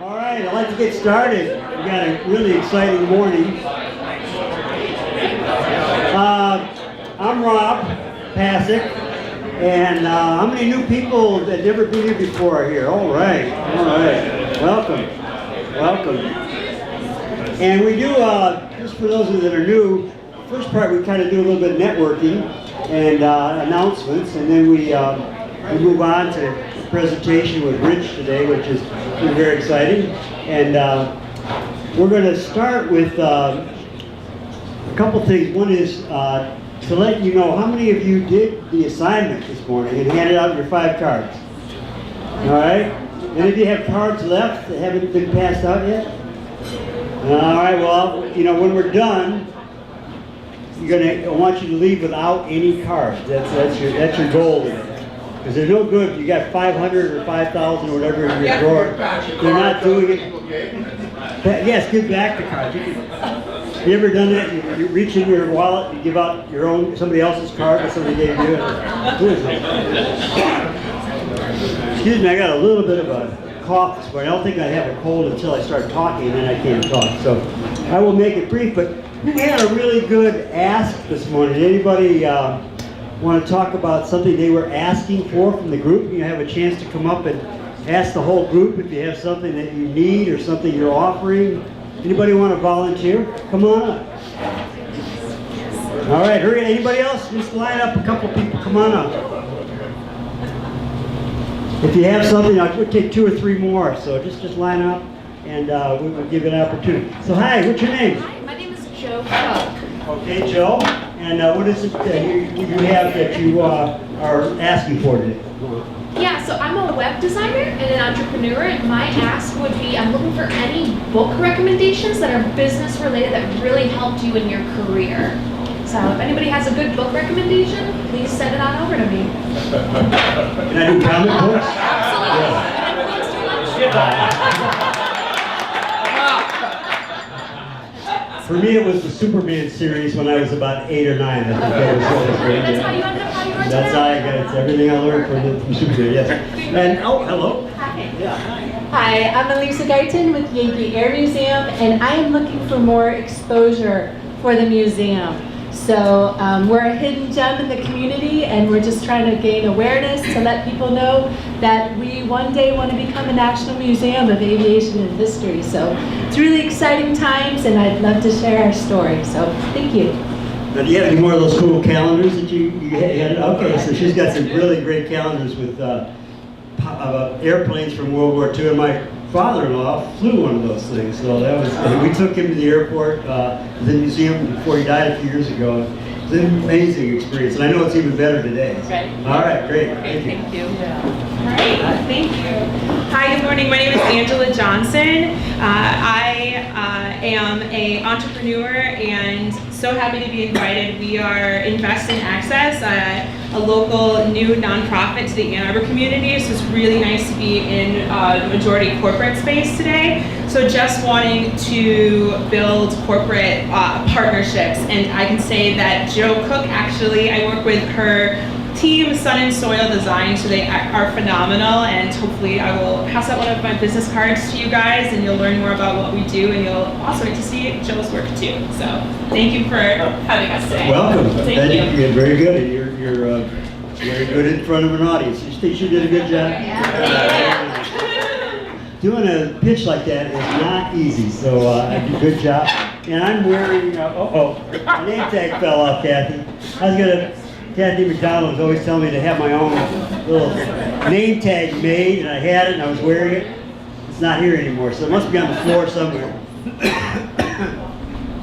All right, I'd like to get started. We got a really exciting morning. I'm Rob Pasick, and how many new people that never been here before are here? All right, welcome. And we do, just for those of you that are new, the first part we kind of do a little bit of networking and announcements, and then we move on to a presentation with Rich today, which is very exciting. And we're going to start with a couple things. One is to let you know how many of you did the assignment this morning and handed out your 5 cards. All right? And if you have cards left that haven't been passed out yet? All right, well, you know, when we're done, I want you to leave without any cards. That's your goal today. Because they're no good if you got 500 or 5,000 or whatever in your drawer. They're not doing it. Yes, give back the cards. Have you ever done that? You reach in your wallet and give out somebody else's card that somebody gave you. Excuse me, I got a little bit of a cough this morning. I don't think I have a cold until I start talking, and then I can't talk. So I will make it brief. But we had a really good ask this morning. Anybody want to talk about something they were asking for from the group? You have a chance to come up and ask the whole group if you have something that you need or something you're offering. Anybody want to volunteer? Come on up. All right, hurry. Anybody else? Just line up a couple people. Come on up. If you have something, we'll take 2 or 3 more. So just line up, and we will give you an opportunity. So hi, what's your name? Hi, my name is Joe Cook. Okay, Joe. And what is it that you have that you are asking for today? Yeah, so I'm a web designer and an entrepreneur, and my ask would be I'm looking for any book recommendations that are business related that really helped you in your career. So if anybody has a good book recommendation, please send it on over to me. Can I do comic books? Absolutely. For me, it was the Superman series when I was about 8 or 9. I think that was great. That's how you ended up how you are today? That's how I got it. It's everything I learned from Superman, yes. And, oh, hello. Hi. Yeah. Hi, I'm Elisa Guyton with Yankee Air Museum, and I am looking for more exposure for the museum. So we're a hidden gem in the community, and we're just trying to gain awareness to let people know that we one day want to become a National Museum of Aviation and History. So it's really exciting times, and I'd love to share our story. So thank you. Now, do you have any more of those cool calendars that you had? Okay, so she's got some really great calendars with airplanes from World War II, and my father-in-law flew one of those things. So that was, we took him to the airport, the museum before he died a few years ago. It was an amazing experience, and I know it's even better today. Right. All right, great. Okay, thank you. Great, thank you. Hi, good morning. My name is Angela Johnson. I am an entrepreneur and so happy to be invited. We are Invest in Access, a local new nonprofit to the Ann Arbor community. So it's really nice to be in the majority corporate space today. So just wanting to build corporate partnerships, and I can say that Joe Cook, actually, I work with her team, Sun and Soil Design, so they are phenomenal, and hopefully I will pass out one of my business cards to you guys, and you'll learn more about what we do, and you'll also get to see Joe's work too. So thank you for having us today. Welcome. Thank you. You're very good. You're very good in front of an audience. You think you did a good job? Yeah. Doing a pitch like that is not easy, so I did a good job. And I'm wearing, my name tag fell off, Kathy. Kathy McDonald was always telling me to have my own little name tag made, and I had it and I was wearing it. It's not here anymore, so it must be on the floor somewhere.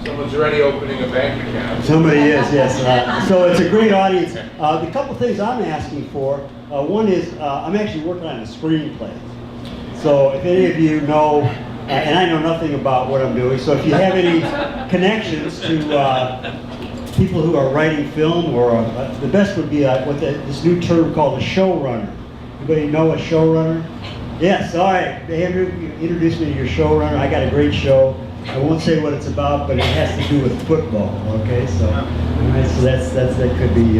Someone's already opening a bank account. Somebody is, yes. So it's a great audience. The couple things I'm asking for, one is I'm actually working on a screenplay. So if any of you know, and I know nothing about what I'm doing, so if you have any connections to people who are writing film, or the best would be this new term called a showrunner. Anybody know a showrunner? Yes, all right. Andrew, you introduced me to your showrunner. I got a great show. I won't say what it's about, but it has to do with football. Okay, so that could be.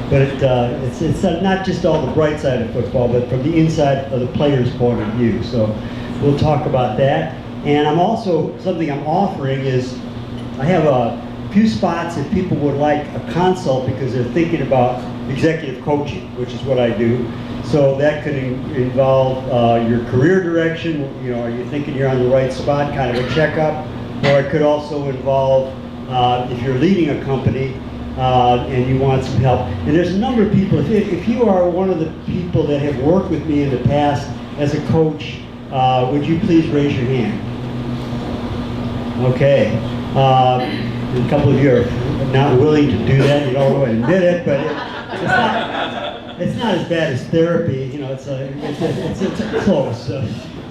But it's not just all the bright side of football, but from the inside of the player's point of view. So we'll talk about that. And something I'm offering is, I have a few spots if people would like a consult because they're thinking about executive coaching, which is what I do. So that could involve your career direction, are you thinking you're on the right spot, kind of a checkup, or it could also involve if you're leading a company and you want some help. And there's a number of people, if you are one of the people that have worked with me in the past as a coach, would you please raise your hand? Okay. A couple of you are not willing to do that. You don't want to admit it, but it's not as bad as therapy. It's close.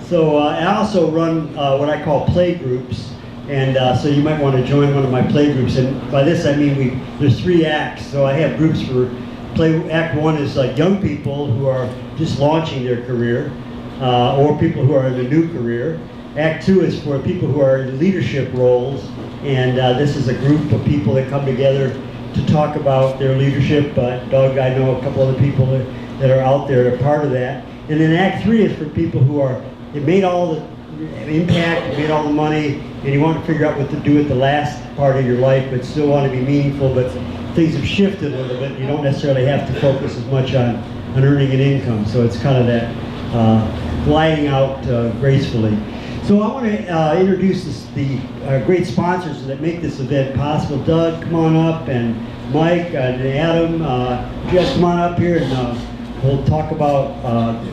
So I also run what I call play groups, and so you might want to join one of my play groups. And by this I mean there's 3 acts. So I have groups for play. Act 1 is like young people who are just launching their career, or people who are in a new career. Act 2 is for people who are in leadership roles, and this is a group of people that come together to talk about their leadership. Doug, I know a couple other people that are out there that are part of that. And then Act 3 is for people who they made all the impact, made all the money, and you want to figure out what to do with the last part of your life, but still want to be meaningful, but things have shifted a little bit. You don't necessarily have to focus as much on earning an income, so it's kind of that gliding out gracefully. So I want to introduce the great sponsors that make this event possible. Doug, come on up, and Mike and Adam, you guys come on up here, and we'll talk about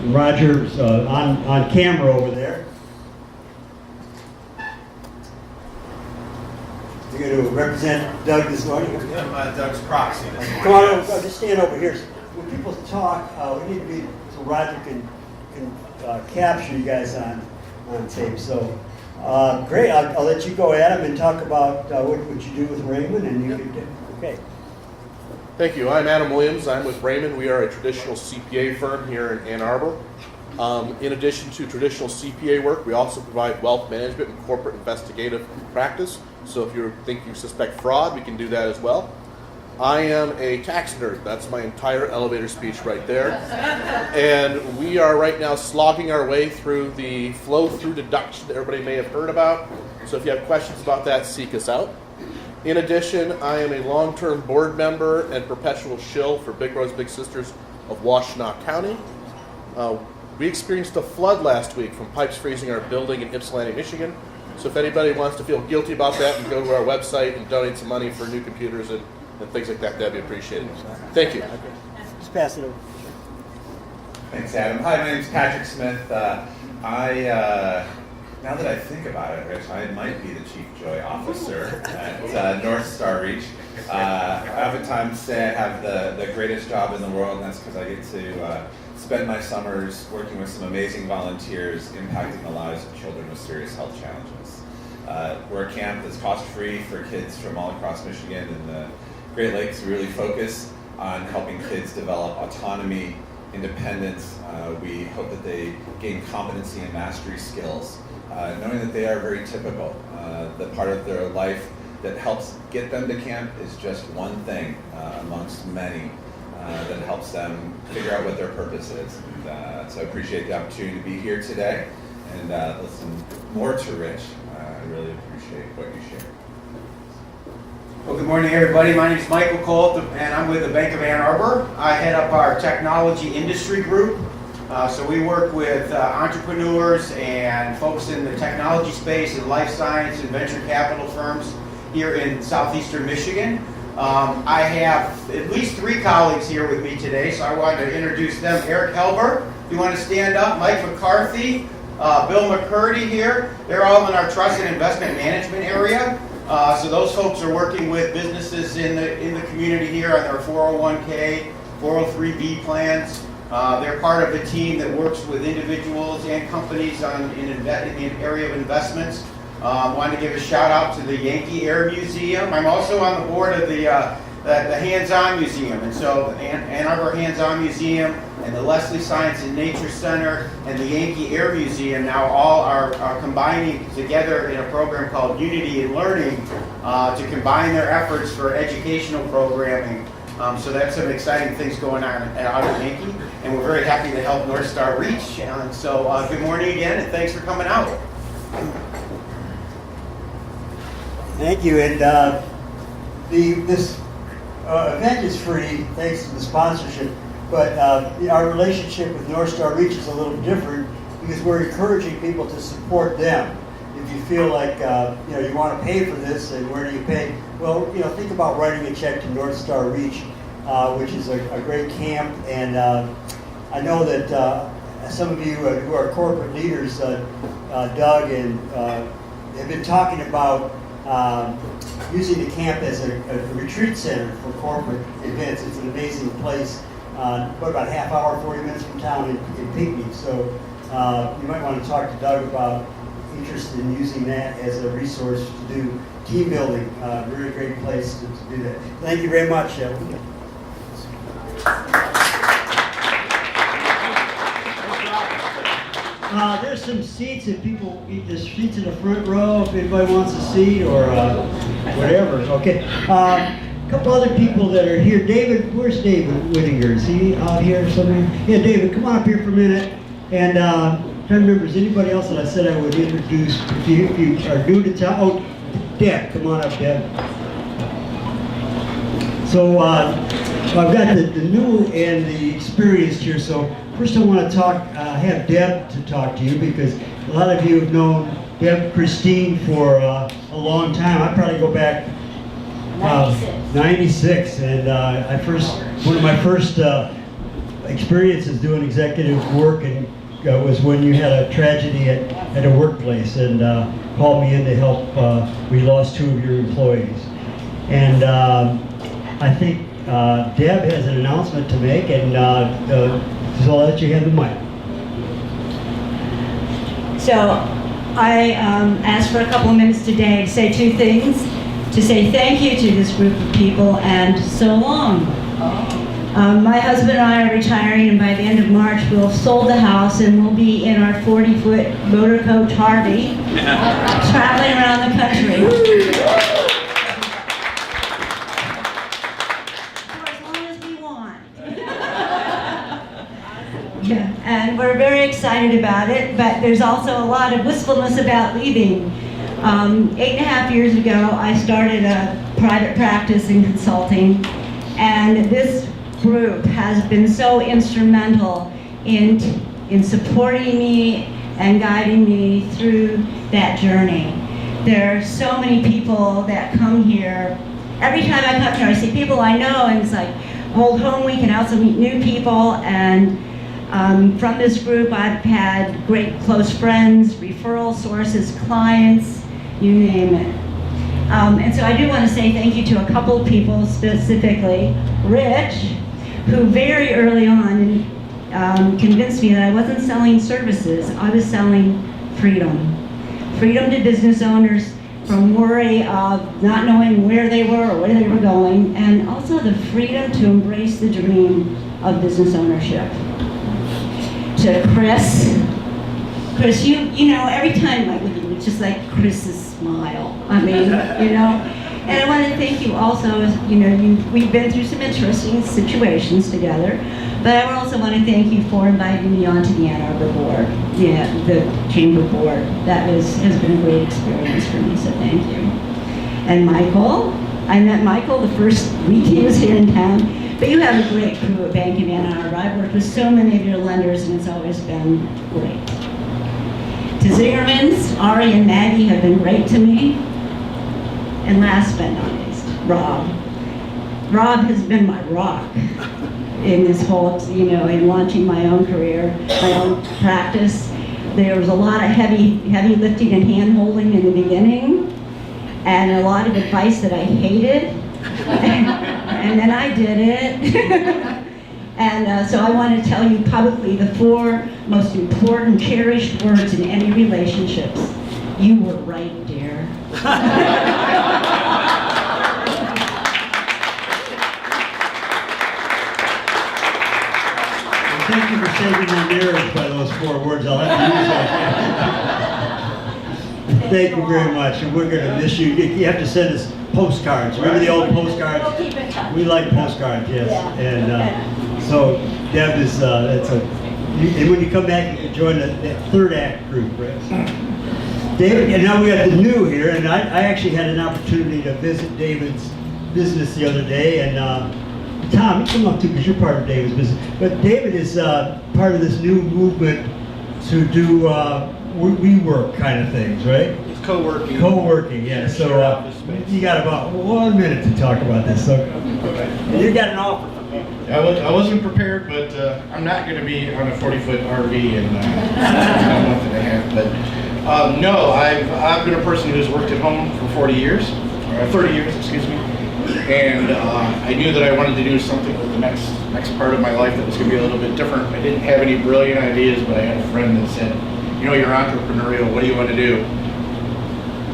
Roger's on camera over there. You're going to represent Doug this morning? I'm Doug's proxy this morning. Come on over, just stand over here. When people talk, we need to be, so Roger can capture you guys on tape. So great, I'll let you go, Adam, and talk about what you do with Raymond, and you can do. Okay. Thank you. I'm Adam Williams. I'm with Raymond. We are a traditional CPA firm here in Ann Arbor. In addition to traditional CPA work, we also provide wealth management and corporate investigative practice. So if you suspect fraud, we can do that as well. I am a tax nerd. That's my entire elevator speech right there. And we are right now slogging our way through the flow-through deduction that everybody may have heard about. So if you have questions about that, seek us out. In addition, I am a long-term board member and perpetual shill for Big Brothers Big Sisters of Washtenaw County. We experienced a flood last week from pipes freezing our building in Ypsilanti, Michigan. So if anybody wants to feel guilty about that, and go to our website and donate some money for new computers and things like that, that'd be appreciated. Thank you. Just pass it over. Thanks, Adam. Hi, my name's Patrick Smith. Now that I think about it, Rich, I might be the Chief Joy Officer at North Star Reach. I oftentimes say I have the greatest job in the world, and that's because I get to spend my summers working with some amazing volunteers impacting the lives of children with serious health challenges. We're a camp that's cost-free for kids from all across Michigan and the Great Lakes. We really focus on helping kids develop autonomy, independence. We hope that they gain competency and mastery skills, knowing that they are very typical. The part of their life that helps get them to camp is just one thing amongst many that helps them figure out what their purpose is. And, so I appreciate the opportunity to be here today and listen more to Rich. I really appreciate what you shared. Well, good morning, everybody. My name is Michael Colt, and I'm with the Bank of Ann Arbor. I head up our technology industry group. So we work with entrepreneurs and folks in the technology space and life science and venture capital firms here in southeastern Michigan. I have at least 3 colleagues here with me today, so I wanted to introduce them. Eric Helber, if you want to stand up. Mike McCarthy, Bill McCurdy here. They're all in our trust and investment management area. So those folks are working with businesses in the community here on their 401k, 403b plans. They're part of the team that works with individuals and companies in the area of investments. Wanted to give a shout out to the Yankee Air Museum. I'm also on the board of the Hands-On Museum, and so the Ann Arbor Hands-On Museum and the Leslie Science and Nature Center and the Yankee Air Museum now all are combining together in a program called Unity in Learning to combine their efforts for educational programming. So that's some exciting things going on out of Yankee. and we're very happy to help North Star reach. And so good morning again, and thanks for coming out. Thank you. And this event is free thanks to the sponsorship, but our relationship with North Star Reach is a little different because we're encouraging people to support them. If you feel like you want to pay for this, and where do you pay? Well, think about writing a check to North Star Reach, which is a great camp. And I know that some of you who are corporate leaders, Doug, and have been talking about using the camp as a retreat center for corporate events. It's an amazing place, about a half hour, 40 minutes from town in Pinckney. So you might want to talk to Doug about interest in using that as a resource to do team building. Really great place to do that. Thank you very much. There's some seats if people, there's seats in the front row if anybody wants a seat or whatever. Okay. A couple other people that are here. David, where's David Whittinger? Is he out here somewhere? Yeah, David, come on up here for a minute. And I'm trying to remember, is anybody else that I said I would introduce? If you are new to town, oh, Deb, come on up, Deb. So I've got the new and the experienced here. So first I want to have Deb to talk to you because a lot of you have known Deb Christine for a long time. I probably go back 96, and one of my first experiences doing executive work and was when you had a tragedy at a workplace and called me in to help. We lost 2 of your employees, and I think Deb has an announcement to make, and so I'll let you have the mic. So I asked for a couple of minutes today to say 2 things. To say thank you to this group of people and so long. My husband and I are retiring, and by the end of March we'll have sold the house and we'll be in our 40-foot motor coach Harley traveling around the country. For as long as we want. Yeah, and we're very excited about it, but there's also a lot of wistfulness about leaving. 8.5 years ago, I started a private practice in consulting, and this group has been so instrumental in supporting me and guiding me through that journey. There are so many people that come here. Every time I come here, I see people I know, and it's like Old Home Week, and I also meet new people. And from this group, I've had great close friends, referral sources, clients, you name it. And so I do want to say thank you to a couple of people, specifically Rich, who very early on convinced me that I wasn't selling services, I was selling freedom. Freedom to business owners from worry of not knowing where they were or where they were going, and also the freedom to embrace the dream of business ownership. To Chris, you know, every time I look at you, it's just like Chris's smile. I mean, And I want to thank you also, we've been through some interesting situations together, but I also want to thank you for inviting me onto the Ann Arbor board, the chamber board. That has been a great experience for me, so thank you. And Michael, I met Michael the first week he was here in town, but you have a great crew at Bank of Ann Arbor. I've worked with so many of your lenders, and it's always been great. To Zingerman's, Ari and Maggie have been great to me. And last but not least, Rob. Rob has been my rock in this whole, in launching my own career, my own practice. There was a lot of heavy lifting and hand-holding in the beginning, and a lot of advice that I hated, and then I did it. And so I want to tell you publicly the 4 most important, cherished words in any relationships. You were right, dear. Thank you for saving my nerves by those 4 words. I'll have to use that. Thank you very much, and we're going to miss you. You have to send us postcards. Remember the old postcards? We'll keep in touch. We like postcards, yes. Yeah. And so Deb is, and when you come back, you can join that third act group, right? David, and now we got the new here, and I actually had an opportunity to visit David's business the other day, and Tom, you come up too, because you're part of David's business. But David is part of this new movement to do WeWork kind of things, right? It's co-working. Co-working, yeah. So you got about 1 minute to talk about this. So you got an offer. I wasn't prepared, but I'm not going to be on a 40-foot RV and have nothing to have. But no, I've been a person who's worked at home for 30 years, excuse me. And I knew that I wanted to do something with the next part of my life that was going to be a little bit different. I didn't have any brilliant ideas, but I had a friend that said, you know, you're entrepreneurial, what do you want to do?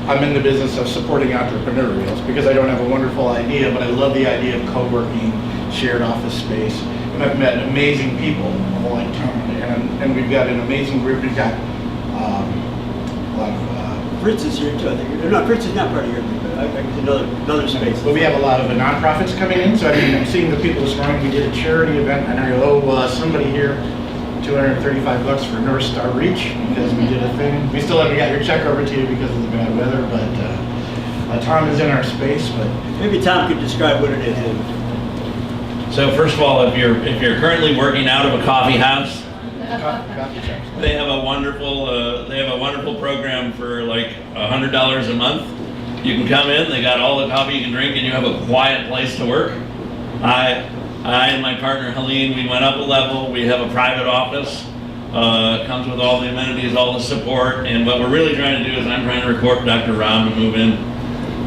I'm in the business of supporting entrepreneurials because I don't have a wonderful idea, but I love the idea of co-working, shared office space. And I've met amazing people all the time. And we've got an amazing group. We've got a lot of... Fritz is here too, I think. No, Fritz is not part of your group, but another space. But we have a lot of the nonprofits coming in, so I mean, I'm seeing the people this morning. We did a charity event, and I go, somebody here, $235 for North Star Reach, because we did a thing. We still haven't got your check over to you because of the bad weather, but Tom is in our space. But maybe Tom could describe what it is. So first of all, if you're currently working out of a coffee house, coffee shops. they have a wonderful program for like $100 a month. You can come in, they got all the coffee you can drink, and you have a quiet place to work. I and my partner Helene, we went up a level. We have a private office. Comes with all the amenities, all the support, and what we're really trying to do is I'm trying to recruit Dr. Rob to move in.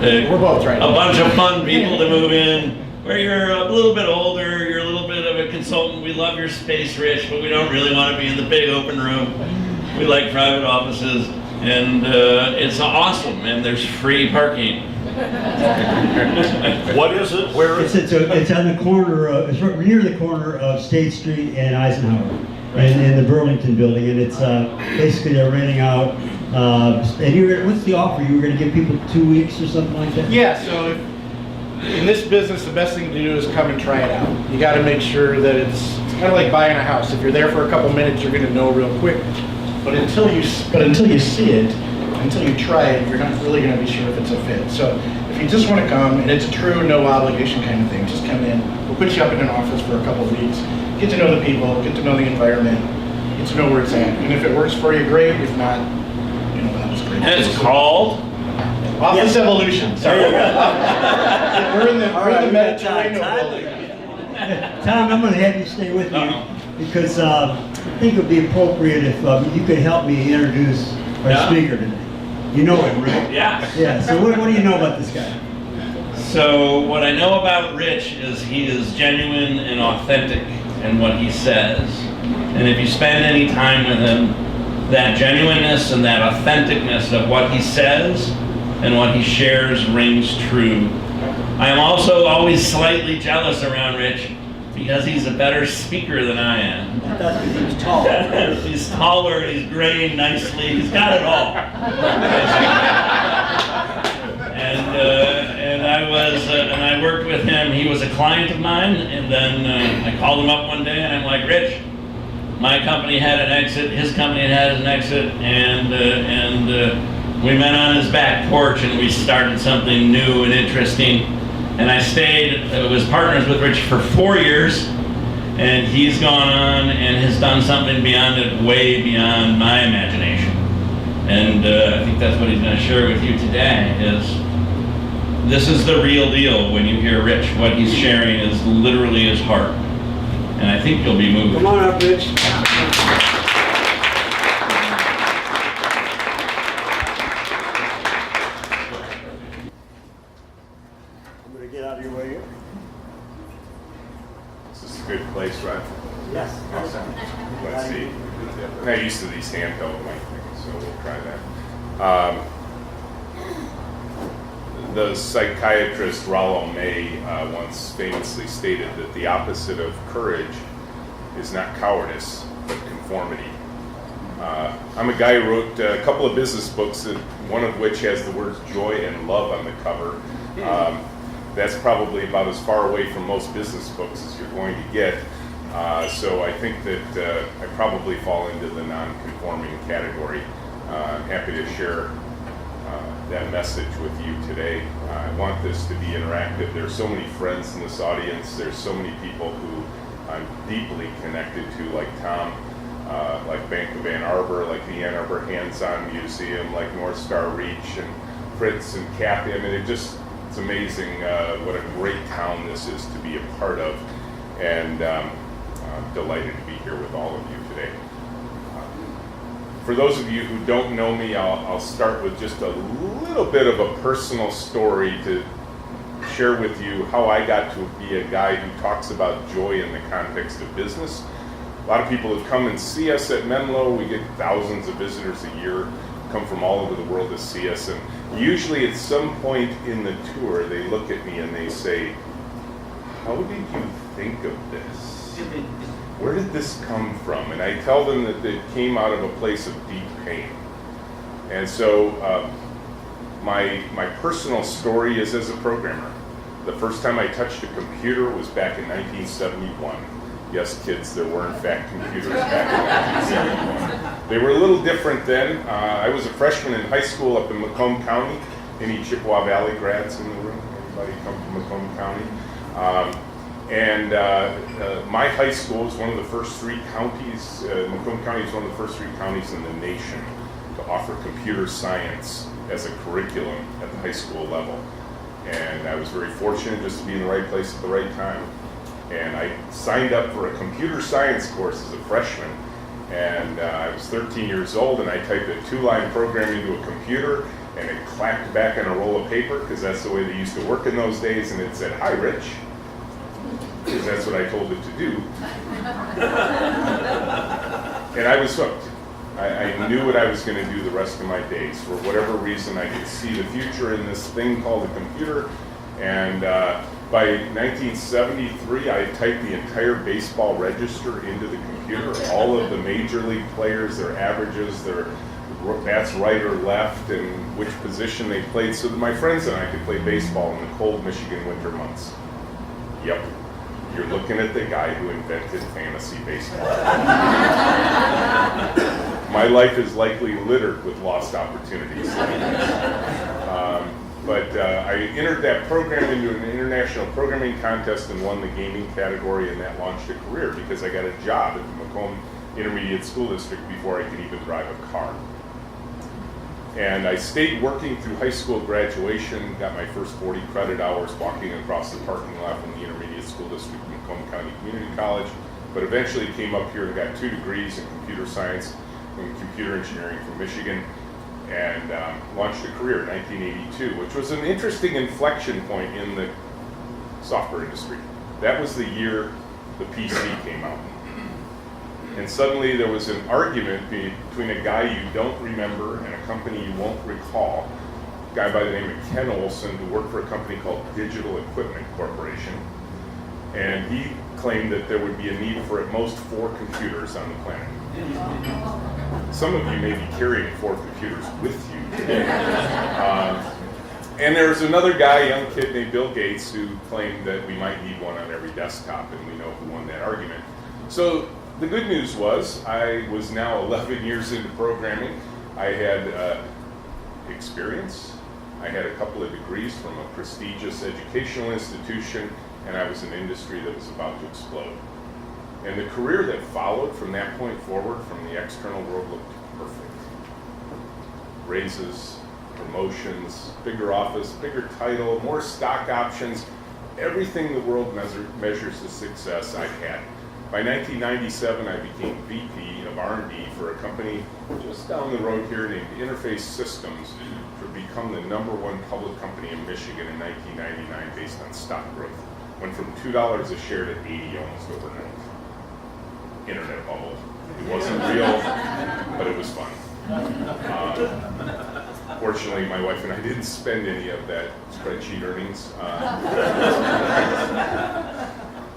We're both trying. A bunch of fun people to move in, where you're a little bit older, you're a little bit of a consultant. We love your space, Rich, but we don't really want to be in the big open room. We like private offices, and it's awesome, and there's free parking. What is it? Where is it? It's on the corner of, it's right near the corner of State Street and Eisenhower, and in the Burlington building, and it's basically they're renting out, and what's the offer? You were going to give people 2 weeks or something like that? Yeah, so in this business, the best thing to do is come and try it out. You got to make sure that it's kind of like buying a house. If you're there for a couple minutes, you're going to know real quick. But until you see it, until you try it, you're not really going to be sure if it's a fit. So if you just want to come, and it's a true no obligation kind of thing, just come in. We'll put you up in an office for a couple of weeks, get to know the people, get to know the environment, get to know where it's at. And if it works for you, great. If not, that was great. And it's called Office Evolution. Sorry. We're in the Mediterranean building. Tom, I'm going to have you stay with me because I think it would be appropriate if you could help me introduce our speaker today. You know him, right? Yeah. Yeah, so what do you know about this guy? So what I know about Rich is he is genuine and authentic in what he says. And if you spend any time with him, that genuineness and that authenticness of what he says and what he shares rings true. I am also always slightly jealous around Rich because he's a better speaker than I am. That's because he's tall. He's taller, he's graying nicely, he's got it all. And I worked with him. He was a client of mine, and then I called him up one day, and I'm like, Rich, my company had an exit, his company had an exit, and we met on his back porch, and we started something new and interesting. And I stayed, was partners with Rich for 4 years, and he's gone on and has done something beyond it, way beyond my imagination. And I think that's what he's going to share with you today is this is the real deal when you hear Rich. What he's sharing is literally his heart. And I think you'll be moved. Come on up, Rich. I'm going to get out of your way here. This is a good place, right? Yes. Awesome. Let's see. I'm not used to these handheld mic things, so we'll try that. The psychiatrist Rollo May once famously stated that the opposite of courage is not cowardice, but conformity. I'm a guy who wrote a couple of business books, one of which has the words joy and love on the cover. That's probably about as far away from most business books as you're going to get. So I think that I probably fall into the non-conforming category. I'm happy to share that message with you today. I want this to be interactive. There's so many friends in this audience. There's so many people who I'm deeply connected to, like Tom, like Bank of Ann Arbor, like the Ann Arbor Hands-On Museum, like North Star Reach, and Fritz and Kathy. I mean, it's amazing what a great town this is to be a part of, and I'm delighted to be here with all of you today. For those of you who don't know me, I'll start with just a little bit of a personal story to share with you how I got to be a guy who talks about joy in the context of business. A lot of people who come and see us at Menlo, we get thousands of visitors a year, come from all over the world to see us, and usually at some point in the tour, they look at me and they say, "How did you think of this? Where did this come from?" And I tell them that it came out of a place of deep pain. And so my personal story is as a programmer. The first time I touched a computer was back in 1971. Yes, kids, there were in fact computers back in 1971. They were a little different then. I was a freshman in high school up in Macomb County. Any Chippewa Valley grads in the room? Anybody come from Macomb County? My high school was one of the first 3 counties, Macomb County is one of the first 3 counties in the nation to offer computer science as a curriculum at the high school level. And I was very fortunate just to be in the right place at the right time. And I signed up for a computer science course as a freshman. And I was 13 years old, and I typed a 2-line program into a computer, and it clapped back on a roll of paper, because that's the way they used to work in those days, and it said, "Hi, Rich," because that's what I told it to do. And I was hooked. I knew what I was going to do the rest of my days. For whatever reason, I could see the future in this thing called a computer. And by 1973, I typed the entire baseball register into the computer. All of the major league players, their averages, their bats right or left, and which position they played, so that my friends and I could play baseball in the cold Michigan winter months. Yep. You're looking at the guy who invented fantasy baseball. My life is likely littered with lost opportunities. But I entered that program into an international programming contest and won the gaming category, and that launched a career because I got a job at the Macomb Intermediate School District before I could even drive a car. And I stayed working through high school graduation, got my first 40 credit hours walking across the parking lot from the Intermediate School District in Macomb County Community College, but eventually came up here and got 2 degrees in computer science and computer engineering from Michigan, and launched a career in 1982, which was an interesting inflection point in the software industry. That was the year the PC came out. And suddenly there was an argument between a guy you don't remember and a company you won't recall, a guy by the name of Ken Olson, who worked for a company called Digital Equipment Corporation. And he claimed that there would be a need for at most 4 computers on the planet. Some of you may be carrying 4 computers with you today. And there was another guy, a young kid named Bill Gates, who claimed that we might need one on every desktop, and we know who won that argument. So the good news was I was now 11 years into programming. I had experience. I had a couple of degrees from a prestigious educational institution, and I was in an industry that was about to explode. And the career that followed from that point forward from the external world looked perfect. Raises, promotions, bigger office, bigger title, more stock options, everything the world measures as success I had. By 1997, I became VP of R&D for a company just down the road here named Interface Systems, which would become the #1 public company in Michigan in 1999 based on stock growth. Went from $2 a share to 80 almost overnight. Internet bubble. It wasn't real, but it was fun. Fortunately, my wife and I didn't spend any of that spreadsheet earnings.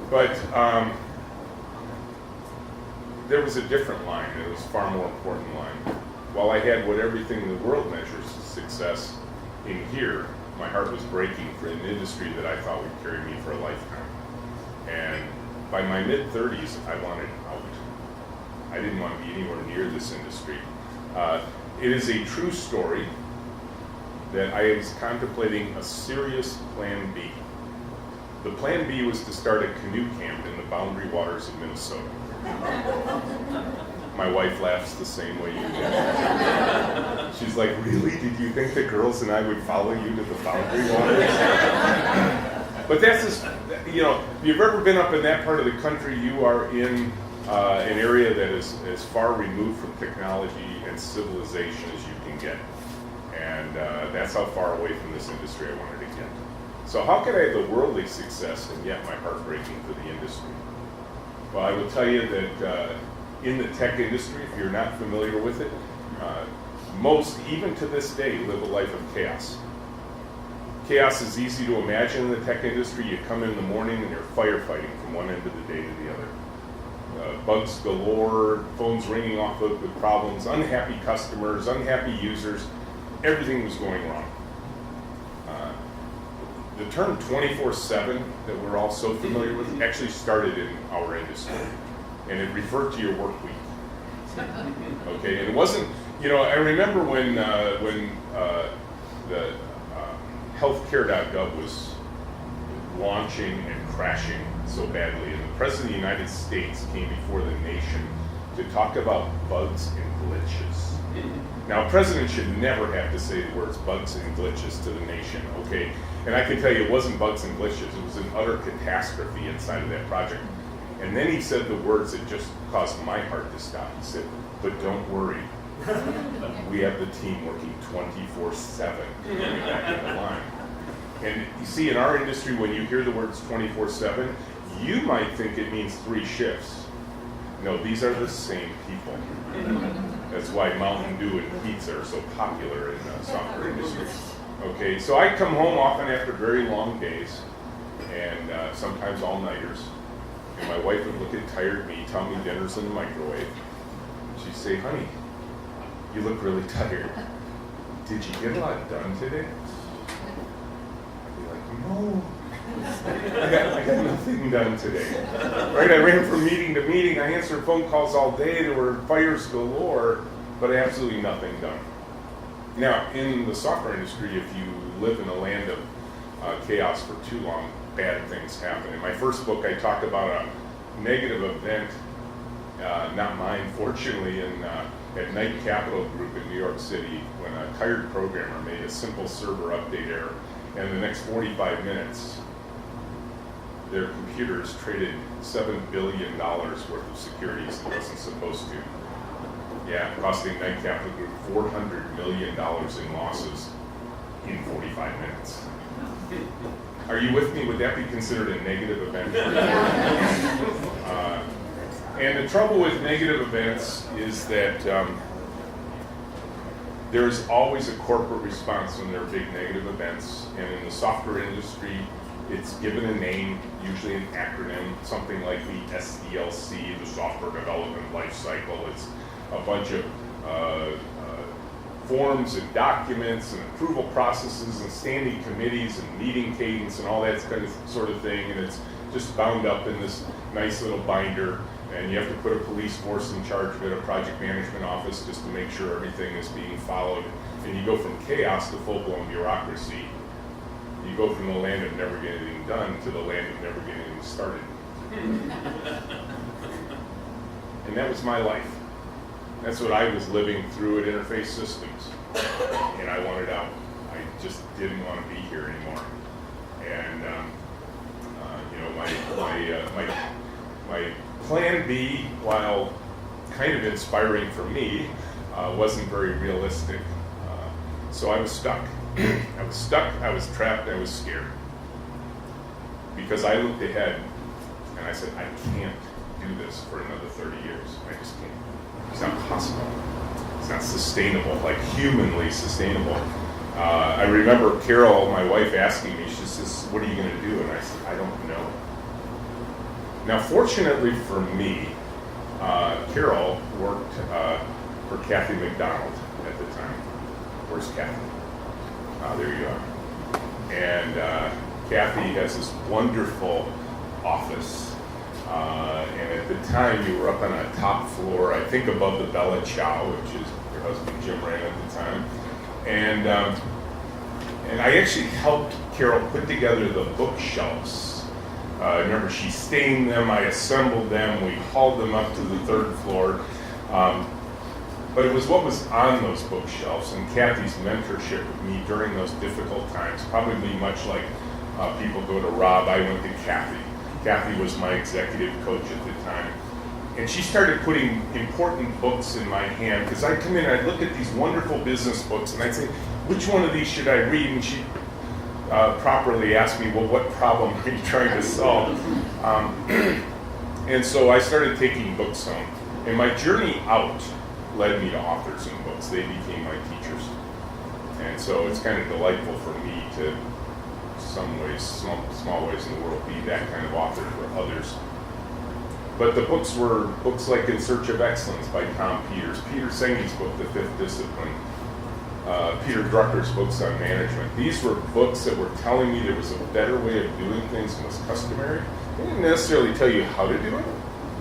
But there was a different line. It was a far more important line. While I had what everything the world measures as success in here, my heart was breaking for an industry that I thought would carry me for a lifetime. And by my mid-30s, I wanted out. I didn't want to be anywhere near this industry. It is a true story that I was contemplating a serious plan B. The plan B was to start a canoe camp in the boundary waters of Minnesota. My wife laughs the same way you do. She's like, really? Did you think the girls and I would follow you to the boundary waters? But that's just, you know, if you've ever been up in that part of the country, you are in an area that is as far removed from technology and civilization as you can get. And that's how far away from this industry I wanted to get. So how could I have the worldly success and yet my heart breaking for the industry? Well, I will tell you that in the tech industry, if you're not familiar with it, most, even to this day, live a life of chaos. Chaos is easy to imagine in the tech industry. You come in the morning and you're firefighting from one end of the day to the other. Bugs galore, phones ringing off with problems, unhappy customers, unhappy users. Everything was going wrong. The term 24/7 that we're all so familiar with actually started in our industry, and it referred to your work week. Okay, and it wasn't, you know, I remember when the healthcare.gov was launching and crashing so badly, and the President of the United States came before the nation to talk about bugs and glitches. Now, a president should never have to say the words bugs and glitches to the nation, okay? And I can tell you it wasn't bugs and glitches, it was an utter catastrophe inside of that project. And then he said the words that just caused my heart to stop. He said, but don't worry, we have the team working 24/7 coming back in the line. And you see, in our industry, when you hear the words 24/7, you might think it means 3 shifts. No, these are the same people. That's why Mountain Dew and pizza are so popular in the software industry. Okay, so I come home often after very long days, and sometimes all-nighters, and my wife would look at tired me, tell me dinner's in the microwave. She'd say, honey, you look really tired. Did you get a lot done today? I'd be like, no. I got nothing done today. Right? I ran from meeting to meeting. I answered phone calls all day. There were fires galore, but absolutely nothing done. Now, in the software industry, if you live in a land of chaos for too long, bad things happen. In my first book, I talked about a negative event, not mine, fortunately, at Knight Capital Group in New York City, when a tired programmer made a simple server update error, and in the next 45 minutes, their computers traded $7 billion worth of securities it wasn't supposed to. Yeah, costing Knight Capital Group $400 million in losses in 45 minutes. Are you with me? Would that be considered a negative event? And the trouble with negative events is that there's always a corporate response when there are big negative events, and in the software industry, it's given a name, usually an acronym, something like the SDLC, the Software Development Lifecycle. It's a bunch of forms and documents and approval processes and standing committees and meeting cadence and all that kind of sort of thing, and it's just bound up in this nice little binder, and you have to put a police force in charge of it, a project management office, just to make sure everything is being followed, and you go from chaos to full-blown bureaucracy. You go from the land of never getting anything done to the land of never getting anything started. And that was my life. That's what I was living through at Interface Systems. And I wanted out. I just didn't want to be here anymore. And you know, my plan B, while kind of inspiring for me, wasn't very realistic. So I was stuck. I was stuck, I was trapped, I was scared. Because I looked ahead and I said, I can't do this for another 30 years. I just can't. It's not possible. It's not sustainable, like humanly sustainable. I remember Carol, my wife, asking me, she says, what are you going to do? And I said, I don't know. Now, fortunately for me, Carol worked for Kathy McDonald at the time. Where's Kathy? There you are. And Kathy has this wonderful office And at the time, you were up on a top floor, I think above the Bella Ciao, which is your husband Jim ran at the time. And I actually helped Carol put together the bookshelves. I remember she stained them, I assembled them, we hauled them up to the 3rd floor. But it was what was on those bookshelves and Kathy's mentorship with me during those difficult times, probably much like people go to Rob, I went to Kathy. Kathy was my executive coach at the time. And she started putting important books in my hand, because I'd come in and I'd look at these wonderful business books and I'd say, which one of these should I read? And she properly asked me, well, what problem are you trying to solve? And so I started taking books home. And my journey out led me to authors and books. They became my teachers. And so it's kind of delightful for me to, some ways, small ways in the world, be that kind of author for others. But the books were books like In Search of Excellence by Tom Peters, Peter Senge's book, The Fifth Discipline, Peter Drucker's books on management. These were books that were telling me there was a better way of doing things than was customary. They didn't necessarily tell you how to do it,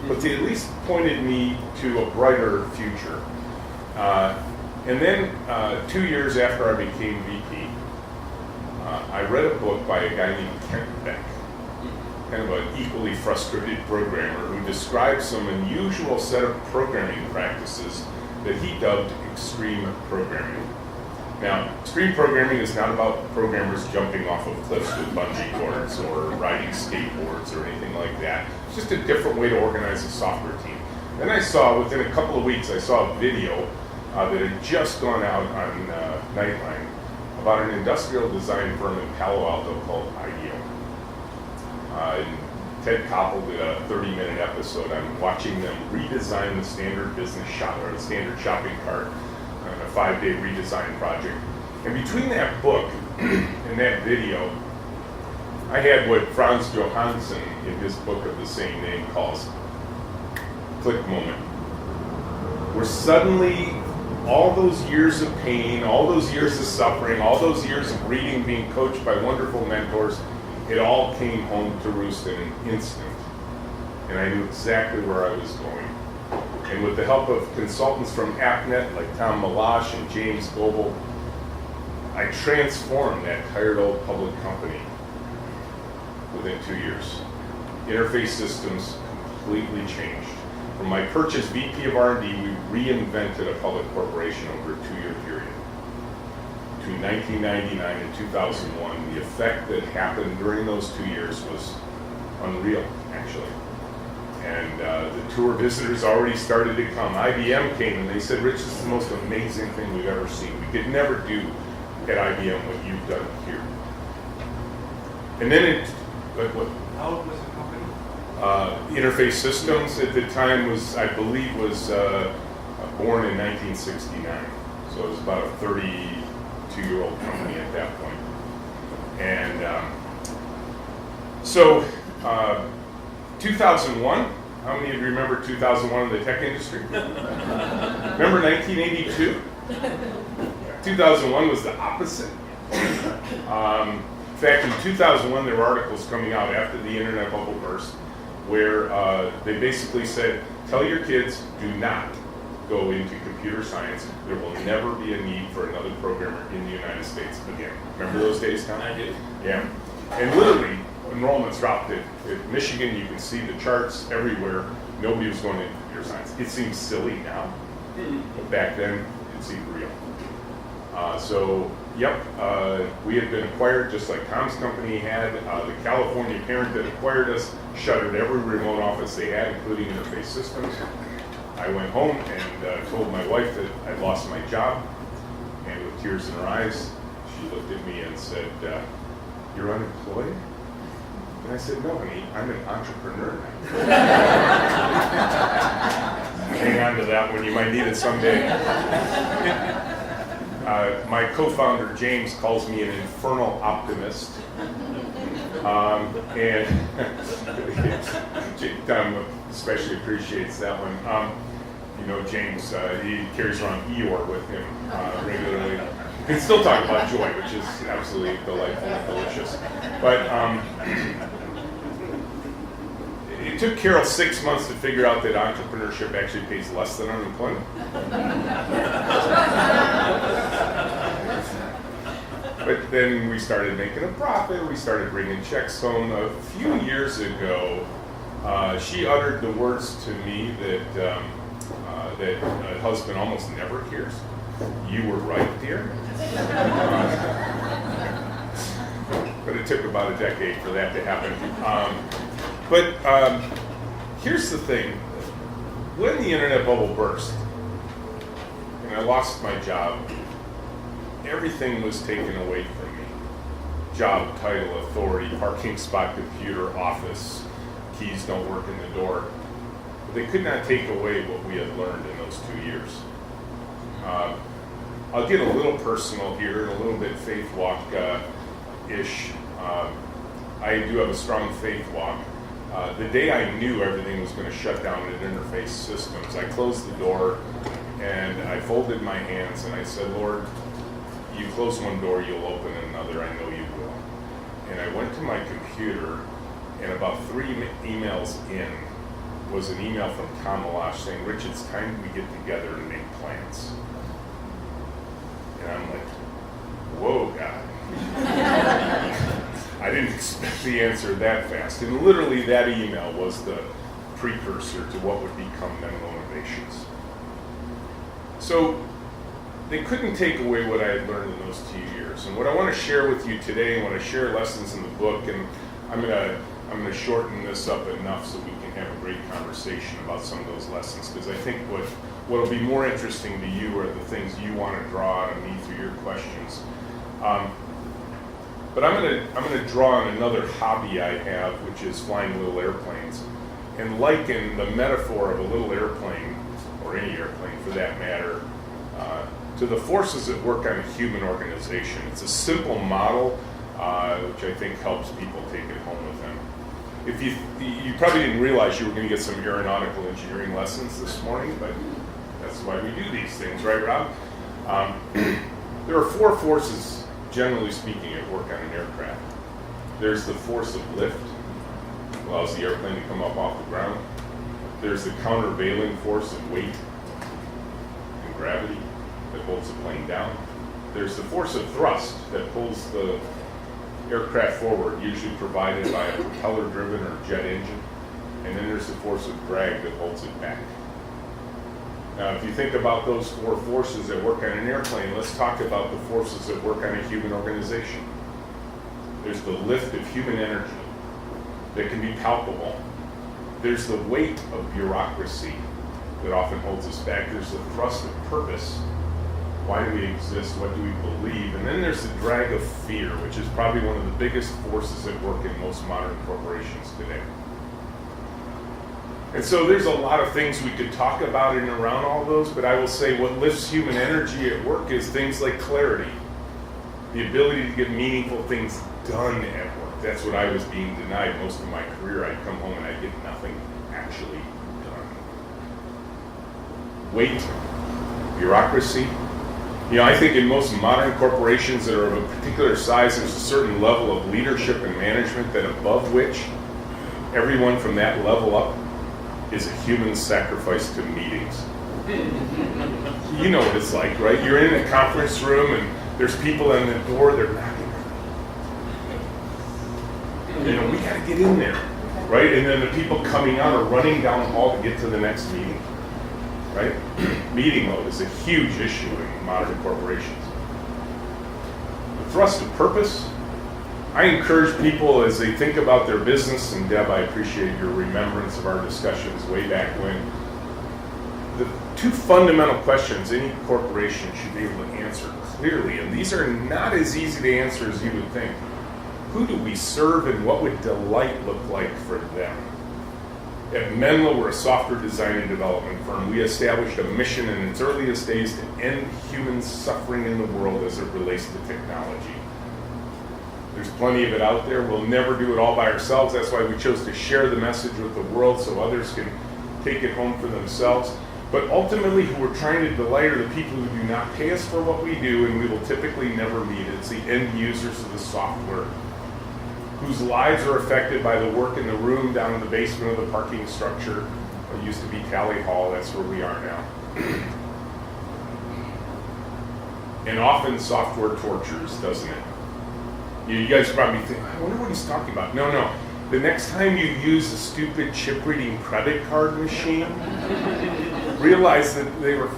but they at least pointed me to a brighter future. And then 2 years after I became VP, I read a book by a guy named Kent Beck, kind of an equally frustrated programmer, who described some unusual set of programming practices that he dubbed extreme programming. Now, extreme programming is not about programmers jumping off of cliffs with bungee cords or riding skateboards or anything like that. It's just a different way to organize a software team. Then I saw, within a couple of weeks, I saw a video that had just gone out on Nightline about an industrial design firm in Palo Alto called IDEO. And Ted Koppel did a 30-minute episode on watching them redesign the standard business shop, or the standard shopping cart, on a 5-day redesign project. And between that book and that video, I had what Franz Johansson, in his book of the same name, calls click moment, where suddenly all those years of pain, all those years of suffering, all those years of reading, being coached by wonderful mentors, it all came home to roost in an instant. And I knew exactly where I was going. And with the help of consultants from AppNet like Tom Malash and James Goebel, I transformed that tired old public company within 2 years. Interface systems completely changed. From my perch as VP of R&D, we reinvented a public corporation over a 2-year period. Between 1999 and 2001, the effect that happened during those 2 years was unreal, actually. And the tour visitors already started to come. IBM came and they said, Rich, this is the most amazing thing we've ever seen. We could never do at IBM what you've done here. And then How old was the company? Interface Systems at the time was, I believe, was born in 1969. So it was about a 32-year-old company at that point. And so 2001, how many of you remember 2001 in the tech industry? Remember 1982? 2001 was the opposite. In fact, in 2001, there were articles coming out after the internet bubble burst where they basically said, tell your kids, do not go into computer science. There will never be a need for another programmer in the United States again. Remember those days, Tom? I do. Yeah. And literally, enrollments dropped at Michigan. You can see the charts everywhere. Nobody was going into computer science. It seems silly now, but back then, it seemed real. We had been acquired just like Tom's company had. The California parent that acquired us shuttered every remote office they had, including Interface Systems. I went home and told my wife that I'd lost my job, and with tears in her eyes, she looked at me and said, you're unemployed? And I said, no, honey, I'm an entrepreneur now. Hang on to that one, you might need it someday. My co-founder, James, calls me an infernal optimist. And Tom especially appreciates that one. James, he carries around Eeyore with him regularly. We can still talk about joy, which is absolutely delightful and delicious. But it took Carol 6 months to figure out that entrepreneurship actually pays less than unemployment. But then we started making a profit. We started bringing checks home. A few years ago, she uttered the words to me that a husband almost never hears. You were right, dear. But it took about a decade for that to happen. But here's the thing. When the internet bubble burst, and I lost my job, everything was taken away from me. Job, title, authority, parking spot, computer, office, keys don't work in the door. But they could not take away what we had learned in those 2 years. I'll get a little personal here, a little bit faith walk-ish. I do have a strong faith walk. The day I knew everything was going to shut down at Interface Systems, I closed the door and I folded my hands and I said, Lord, you close one door, you'll open another, I know you will. And I went to my computer, and about 3 emails in was an email from Tom Malash saying, Rich, it's time we get together and make plans. And I'm like, whoa, God. I didn't expect the answer that fast. And literally that email was the precursor to what would become Menlo Innovations. So they couldn't take away what I had learned in those 2 years. And what I want to share with you today, and when I share lessons in the book, and I'm gonna shorten this up enough so we can have a great conversation about some of those lessons, because I think what'll be more interesting to you are the things you want to draw out of me through your questions. But I'm gonna draw on another hobby I have, which is flying little airplanes, and liken the metaphor of a little airplane, or any airplane for that matter, to the forces that work on a human organization. It's a simple model, which I think helps people take it home with them. If you probably didn't realize you were going to get some aeronautical engineering lessons this morning, but that's why we do these things, right, Rob? There are 4 forces, generally speaking, at work on an aircraft. There's the force of lift, allows the airplane to come up off the ground. There's the countervailing force of weight and gravity that holds the plane down. There's the force of thrust that pulls the aircraft forward, usually provided by a propeller-driven or jet engine. And then there's the force of drag that holds it back. Now, if you think about those 4 forces that work on an airplane, let's talk about the forces that work on a human organization. There's the lift of human energy that can be palpable. There's the weight of bureaucracy that often holds us back. There's the thrust of purpose. Why do we exist? What do we believe? And then there's the drag of fear, which is probably one of the biggest forces at work in most modern corporations today. And so there's a lot of things we could talk about in and around all those, but I will say what lifts human energy at work is things like clarity, the ability to get meaningful things done at work. That's what I was being denied most of my career. I'd come home and I'd get nothing actually done. Weight, bureaucracy. You know, I think in most modern corporations that are of a particular size, there's a certain level of leadership and management that above which everyone from that level up is a human sacrifice to meetings. You know what it's like, right? You're in a conference room and there's people on the door, they're knocking. You know, we gotta get in there, right? And then the people coming out are running down the hall to get to the next meeting, right? Meeting mode is a huge issue in modern corporations. The thrust of purpose. I encourage people as they think about their business, and Deb, I appreciate your remembrance of our discussions way back when. The 2 fundamental questions any corporation should be able to answer clearly, and these are not as easy to answer as you would think. Who do we serve and what would delight look like for them? At Menlo, we're a software design and development firm. We established a mission in its earliest days to end human suffering in the world as it relates to technology. There's plenty of it out there. We'll never do it all by ourselves. That's why we chose to share the message with the world so others can take it home for themselves. But ultimately, who we're trying to delight are the people who do not pay us for what we do, and we will typically never meet. It's the end users of the software. whose lives are affected by the work in the room down in the basement of the parking structure. It used to be Tally Hall, that's where we are now. And often software tortures, doesn't it? You guys probably think, I wonder what he's talking about. No, no. The next time you use a stupid chip-reading credit card machine, realize that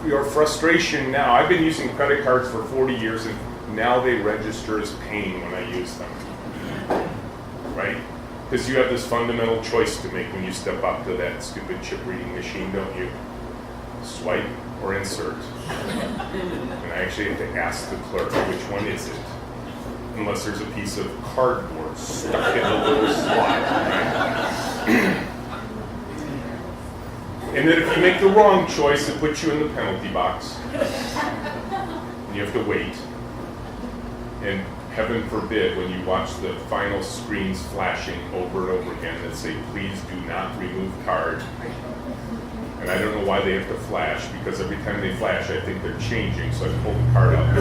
your frustration now, I've been using credit cards for 40 years and now they register as pain when I use them, right? Because you have this fundamental choice to make when you step up to that stupid chip-reading machine, don't you? Swipe or insert. And I actually have to ask the clerk, which one is it? Unless there's a piece of cardboard stuck in a little slot, right? And then if you make the wrong choice, it puts you in the penalty box. And you have to wait. And heaven forbid, when you watch the final screens flashing over and over again that say, please do not remove card. And I don't know why they have to flash, because every time they flash, I think they're changing, so I pull the card out.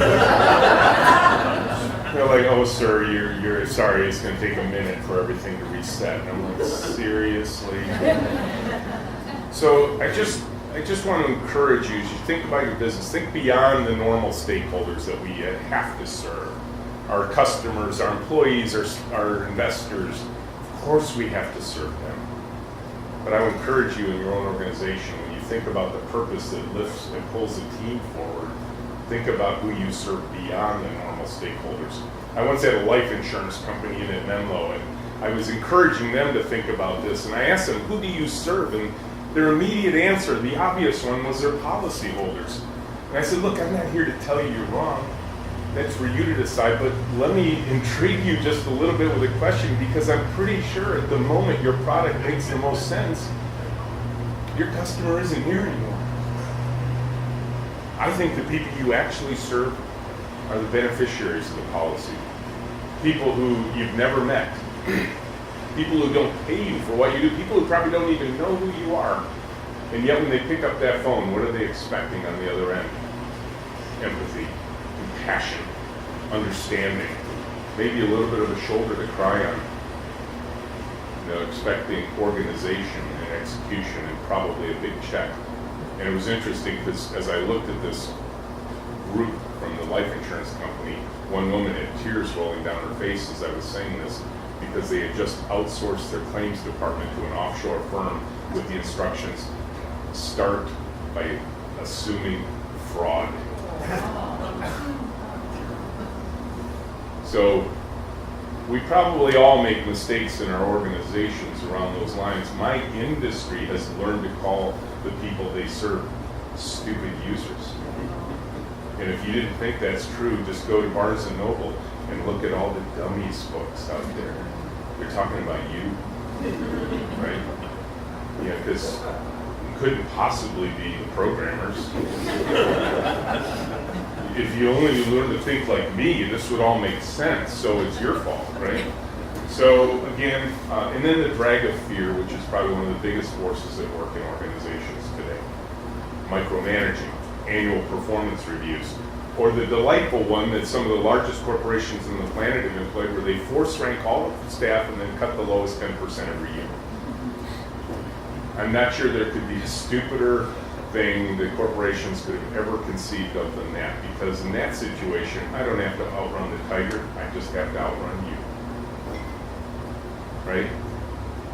They're like, oh, sir, you're sorry, it's going to take a minute for everything to reset. And I'm like, seriously? So I just want to encourage you, as you think about your business, think beyond the normal stakeholders that we have to serve. Our customers, our employees, our investors. Of course we have to serve them. But I would encourage you in your own organization, when you think about the purpose that lifts and pulls a team forward, think about who you serve beyond the normal stakeholders. I once had a life insurance company in at Menlo, and I was encouraging them to think about this, and I asked them, who do you serve? And their immediate answer, the obvious one, was their policyholders. And I said, look, I'm not here to tell you you're wrong. That's for you to decide, but let me intrigue you just a little bit with a question, because I'm pretty sure at the moment your product makes the most sense, your customer isn't here anymore. I think the people you actually serve are the beneficiaries of the policy. People who you've never met. People who don't pay you for what you do. People who probably don't even know who you are. And yet when they pick up that phone, what are they expecting on the other end? Empathy, compassion, understanding, maybe a little bit of a shoulder to cry on. You know, expecting organization and execution and probably a big check. And it was interesting because as I looked at this group from the life insurance company, one woman had tears rolling down her face as I was saying this, because they had just outsourced their claims department to an offshore firm with the instructions, start by assuming fraud. So we probably all make mistakes in our organizations around those lines. My industry has learned to call the people they serve stupid users. And if you didn't think that's true, just go to Barnes & Noble and look at all the dummies books out there. They're talking about you, right? Yeah, because you couldn't possibly be the programmers. If you only learn to think like me, this would all make sense, so it's your fault, right? So again, and then the drag of fear, which is probably one of the biggest forces at work in organizations today. Micromanaging, annual performance reviews, or the delightful one that some of the largest corporations on the planet have employed, where they force rank all of the staff and then cut the lowest 10% every year. I'm not sure there could be a stupider thing that corporations could have ever conceived of than that, because in that situation, I don't have to outrun the tiger, I just have to outrun you. Right?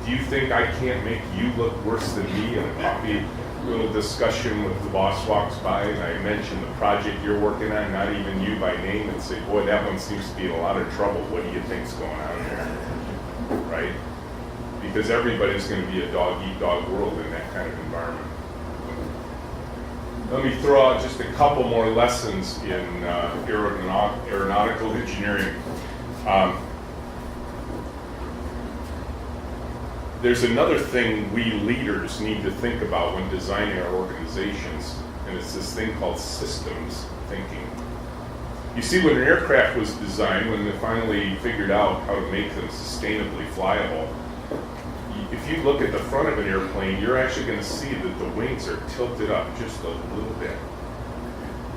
Do you think I can't make you look worse than me in a coffee little discussion with the boss walks by and I mention the project you're working on, not even you by name, and say, boy, that one seems to be in a lot of trouble. What do you think's going on there? Right? Because everybody's going to be a dog-eat-dog world in that kind of environment. Let me throw out just a couple more lessons in aeronautical engineering. There's another thing we leaders need to think about when designing our organizations, and it's this thing called systems thinking. You see, when an aircraft was designed, when they finally figured out how to make them sustainably flyable, if you look at the front of an airplane, you're actually going to see that the wings are tilted up just a little bit.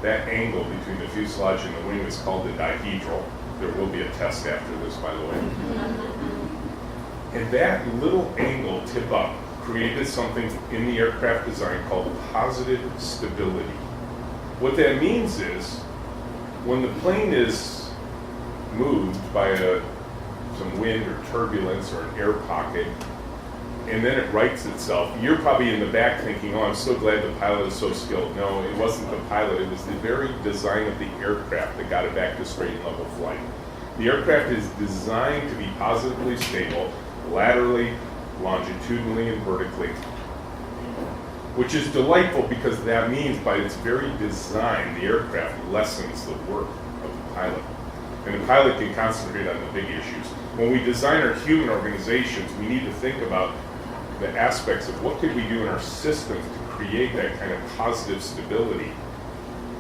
That angle between the fuselage and the wing is called the dihedral. There will be a test after this, by the way. And that little angle tip up created something in the aircraft design called positive stability. What that means is when the plane is moved by some wind or turbulence or an air pocket, and then it rights itself, you're probably in the back thinking, oh, I'm so glad the pilot is so skilled. No, it wasn't the pilot, it was the very design of the aircraft that got it back to straight and level flight. The aircraft is designed to be positively stable, laterally, longitudinally, and vertically, which is delightful because that means by its very design, the aircraft lessens the work of the pilot. And the pilot can concentrate on the big issues. When we design our human organizations, we need to think about the aspects of what could we do in our systems to create that kind of positive stability,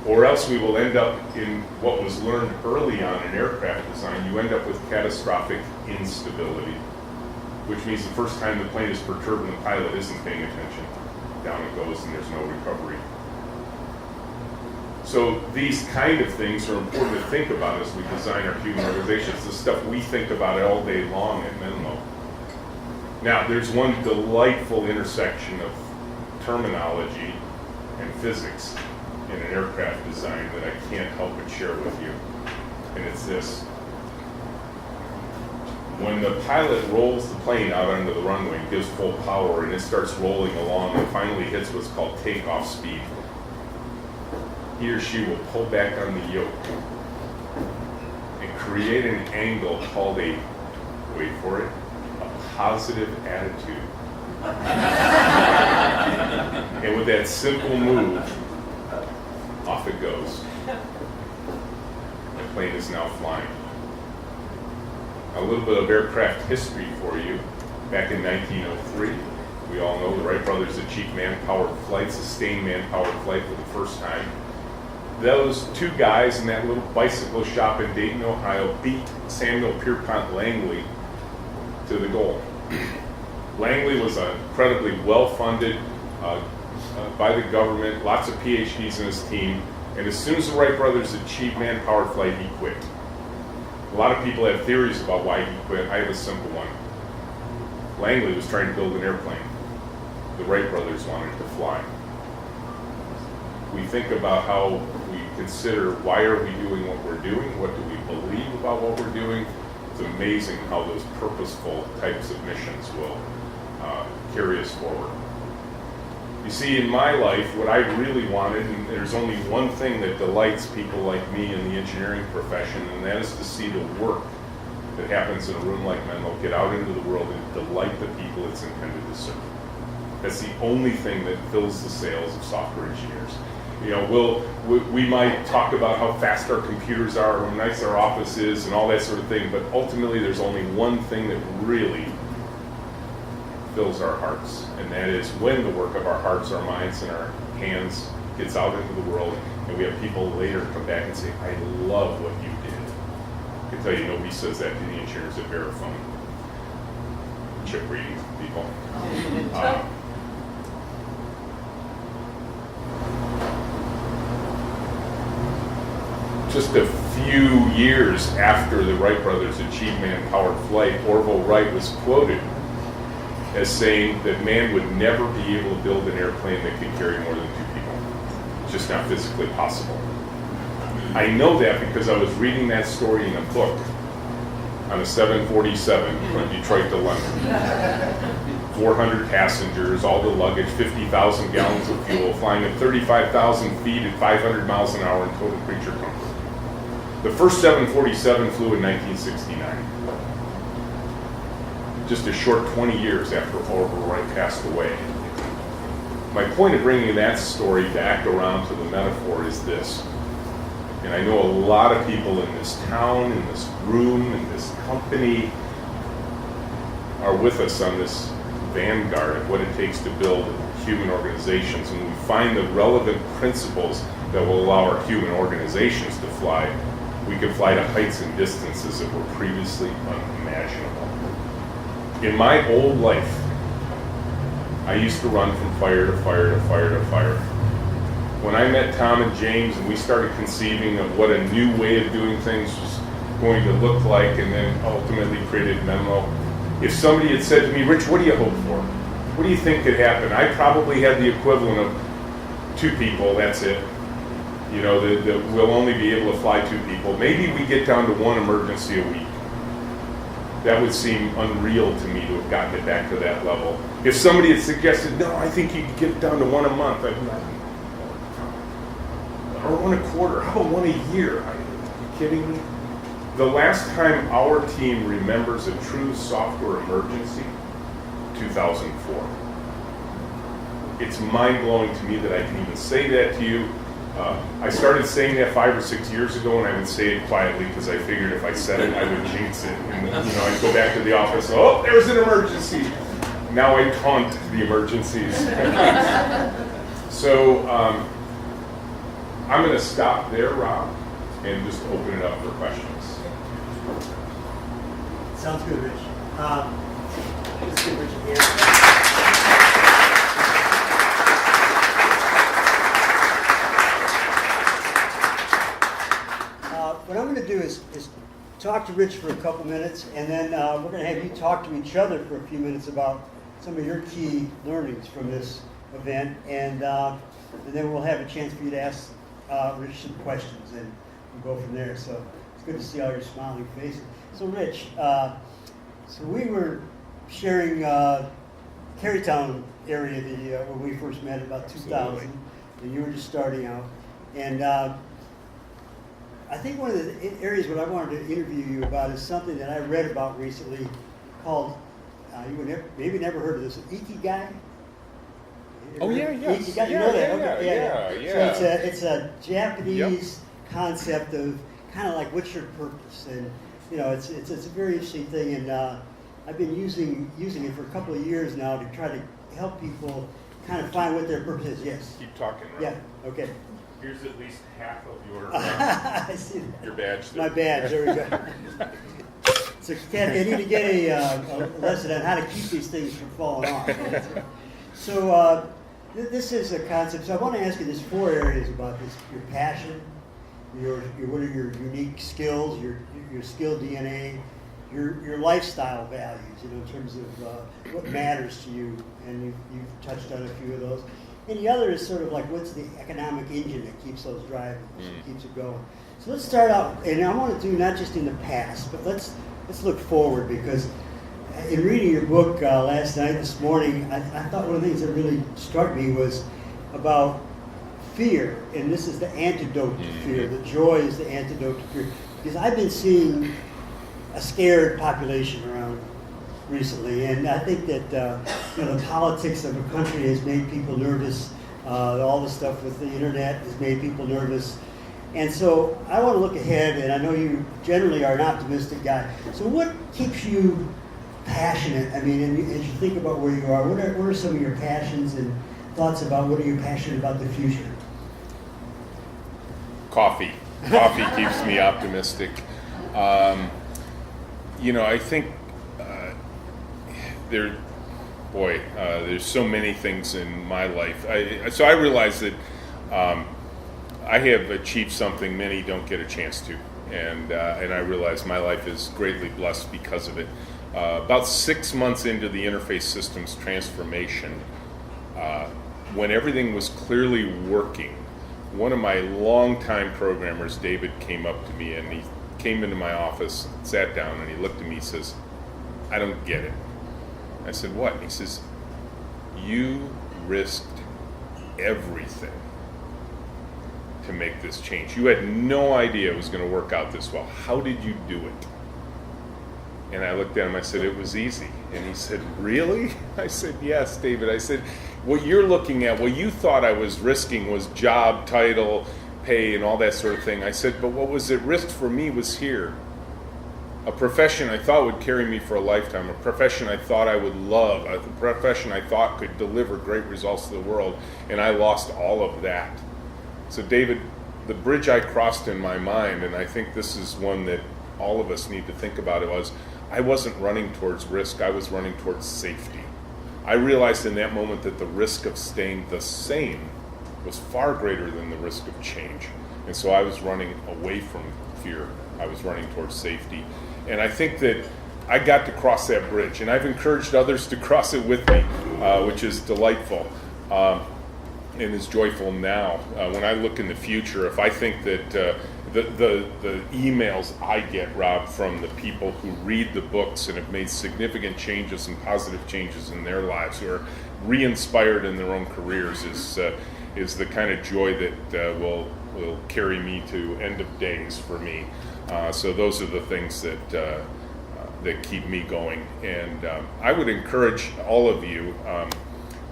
or else we will end up in what was learned early on in aircraft design. You end up with catastrophic instability, which means the first time the plane is perturbed and the pilot isn't paying attention, down it goes and there's no recovery. So these kind of things are important to think about as we design our human organizations, the stuff we think about all day long at Menlo. Now, there's one delightful intersection of terminology and physics in an aircraft design that I can't help but share with you, and it's this. When the pilot rolls the plane out onto the runway and gives full power and it starts rolling along and finally hits what's called takeoff speed, he or she will pull back on the yoke and create an angle called a, wait for it, a positive attitude. And with that simple move, off it goes. The plane is now flying. A little bit of aircraft history for you. Back in 1903, we all know the Wright brothers achieved man-powered flight, sustained man-powered flight for the first time. Those two guys in that little bicycle shop in Dayton, Ohio, beat Samuel Pierpont Langley to the goal. Langley was incredibly well-funded by the government, lots of PhDs in his team, and as soon as the Wright brothers achieved man-powered flight, he quit. A lot of people have theories about why he quit. I have a simple one. Langley was trying to build an airplane. The Wright brothers wanted to fly. We think about how we consider why are we doing what we're doing, what do we believe about what we're doing. It's amazing how those purposeful types of missions will carry us forward. You see, in my life, what I really wanted, and there's only one thing that delights people like me in the engineering profession, and that is to see the work that happens in a room like Menlo get out into the world and delight the people it's intended to serve. That's the only thing that fills the sails of software engineers. You know, we might talk about how fast our computers are, how nice our office is, and all that sort of thing, but ultimately there's only one thing that really fills our hearts, and that is when the work of our hearts, our minds, and our hands gets out into the world, and we have people later come back and say, I love what you did. I can tell you nobody says that to the engineers at Verifone. Chip reading people. Just a few years after the Wright brothers achieved man-powered flight, Orville Wright was quoted as saying that man would never be able to build an airplane that could carry more than 2 people. It's just not physically possible. I know that because I was reading that story in a book on a 747 from Detroit to London. 400 passengers, all the luggage, 50,000 gallons of fuel, flying at 35,000 feet at 500 miles an hour in total creature comfort. The first 747 flew in 1969. Just a short 20 years after Orville Wright passed away. My point of bringing that story back around to the metaphor is this, and I know a lot of people in this town, in this room, in this company are with us on this vanguard of what it takes to build human organizations, and we find the relevant principles that will allow our human organizations to fly. We can fly to heights and distances that were previously unimaginable. In my old life, I used to run from fire to fire to fire to fire. When I met Tom and James and we started conceiving of what a new way of doing things was going to look like, and then ultimately created Menlo, If somebody had said to me, Rich, what do you hope for? What do you think could happen? I probably had the equivalent of 2 people, that's it. You know, we'll only be able to fly 2 people. Maybe we get down to 1 emergency a week. That would seem unreal to me to have gotten it back to that level. If somebody had suggested, no, I think you could get it down to 1 a month, I'd be like, or 1 a quarter, how about 1 a year? Are you kidding me? The last time our team remembers a true software emergency, 2004. It's mind-blowing to me that I can even say that to you. I started saying that 5 or 6 years ago, and I would say it quietly because I figured if I said it, I would jinx it. And I'd go back to the office, oh, there's an emergency. Now I taunt the emergencies. So I'm going to stop there, Rob, and just open it up for questions. Sounds good, Rich. Let's give Rich a hand. What I'm going to do is talk to Rich for a couple minutes, and then we're going to have you talk to each other for a few minutes about some of your key learnings from this event, and then we'll have a chance for you to ask Rich some questions, and we'll go from there. So it's good to see all your smiling faces. So Rich, so we were sharing Carytown area when we first met about 2000, and you were just starting out, and I think one of the areas what I wanted to interview you about is something that I read about recently called, you would maybe never heard of this, Ikigai? Oh yeah, yes. Ikigai, you know that? Yeah. So it's a Japanese concept of kind of like what's your purpose, and it's a very interesting thing, and I've been using it for a couple of years now to try to help people kind of find what their purpose is. Yes. Keep talking. Rob. Yeah. Okay. Here's at least half of your I see that. your badge. My badge. There we go. So Kathy, I need to get a lesson on how to keep these things from falling off. So this is a concept. So I want to ask you, there's 4 areas about this: your passion, what are your unique skills, your skill DNA, your lifestyle values, in terms of what matters to you, and you've touched on a few of those. And the other is sort of like, what's the economic engine that keeps those driving, keeps it going. So let's start out, and I want to do not just in the past, but let's look forward, because in reading your book last night, this morning, I thought one of the things that really struck me was about fear, and this is the antidote to fear. The joy is the antidote to fear. Because I've been seeing a scared population around recently, and I think that the politics of a country has made people nervous. All the stuff with the internet has made people nervous, and so I want to look ahead. And I know you generally are an optimistic guy. So what keeps you passionate? I mean, as you think about where you are, what are some of your passions and thoughts about what are you passionate about the future? Coffee. Coffee keeps me optimistic. I think there's so many things in my life. So I realize that I have achieved something many don't get a chance to, and I realize my life is greatly blessed because of it. About 6 months into the interface systems transformation, when everything was clearly working, one of my longtime programmers, David, came up to me, and he came into my office, sat down, and he looked at me and says, "I don't get it." I said, "What?" And he says, "You risked everything to make this change. You had no idea it was going to work out this well. How did you do it?" And I looked at him, I said, "It was easy." And he said, "Really?" I said, "Yes, David." I said, "What you're looking at, what you thought I was risking was job, title, pay, and all that sort of thing." I said, "But what was at risk for me was here. A profession I thought would carry me for a lifetime, a profession I thought I would love, a profession I thought could deliver great results to the world, and I lost all of that." So David, the bridge I crossed in my mind, and I think this is one that all of us need to think about, it was, I wasn't running towards risk, I was running towards safety. I realized in that moment that the risk of staying the same was far greater than the risk of change. And so I was running away from fear. I was running towards safety. And I think that I got to cross that bridge, and I've encouraged others to cross it with me, which is delightful and is joyful now. When I look in the future, if I think that the emails I get, Rob, from the people who read the books and have made significant changes and positive changes in their lives, who are re-inspired in their own careers, is the kind of joy that will carry me to end of days for me. So those are the things that keep me going. And I would encourage all of you,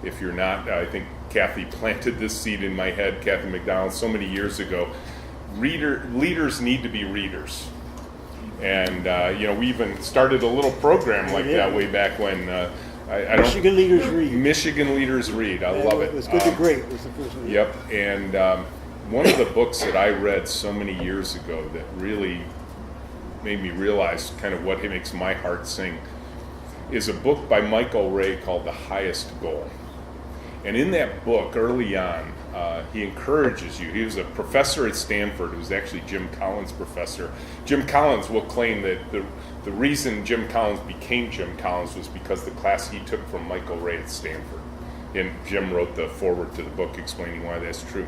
if you're not, I think Kathy planted this seed in my head, Kathy McDonald, so many years ago. Leaders need to be readers. And we even started a little program like that way back when. Michigan Leaders Read. Michigan Leaders Read. I love it. It was Good to Great was the first one. Yep. And one of the books that I read so many years ago that really made me realize kind of what makes my heart sing is a book by Michael Ray called The Highest Goal. And in that book, early on, he encourages you. He was a professor at Stanford. He was actually Jim Collins' professor. Jim Collins will claim that the reason Jim Collins became Jim Collins was because the class he took from Michael Ray at Stanford. And Jim wrote the foreword to the book explaining why that's true.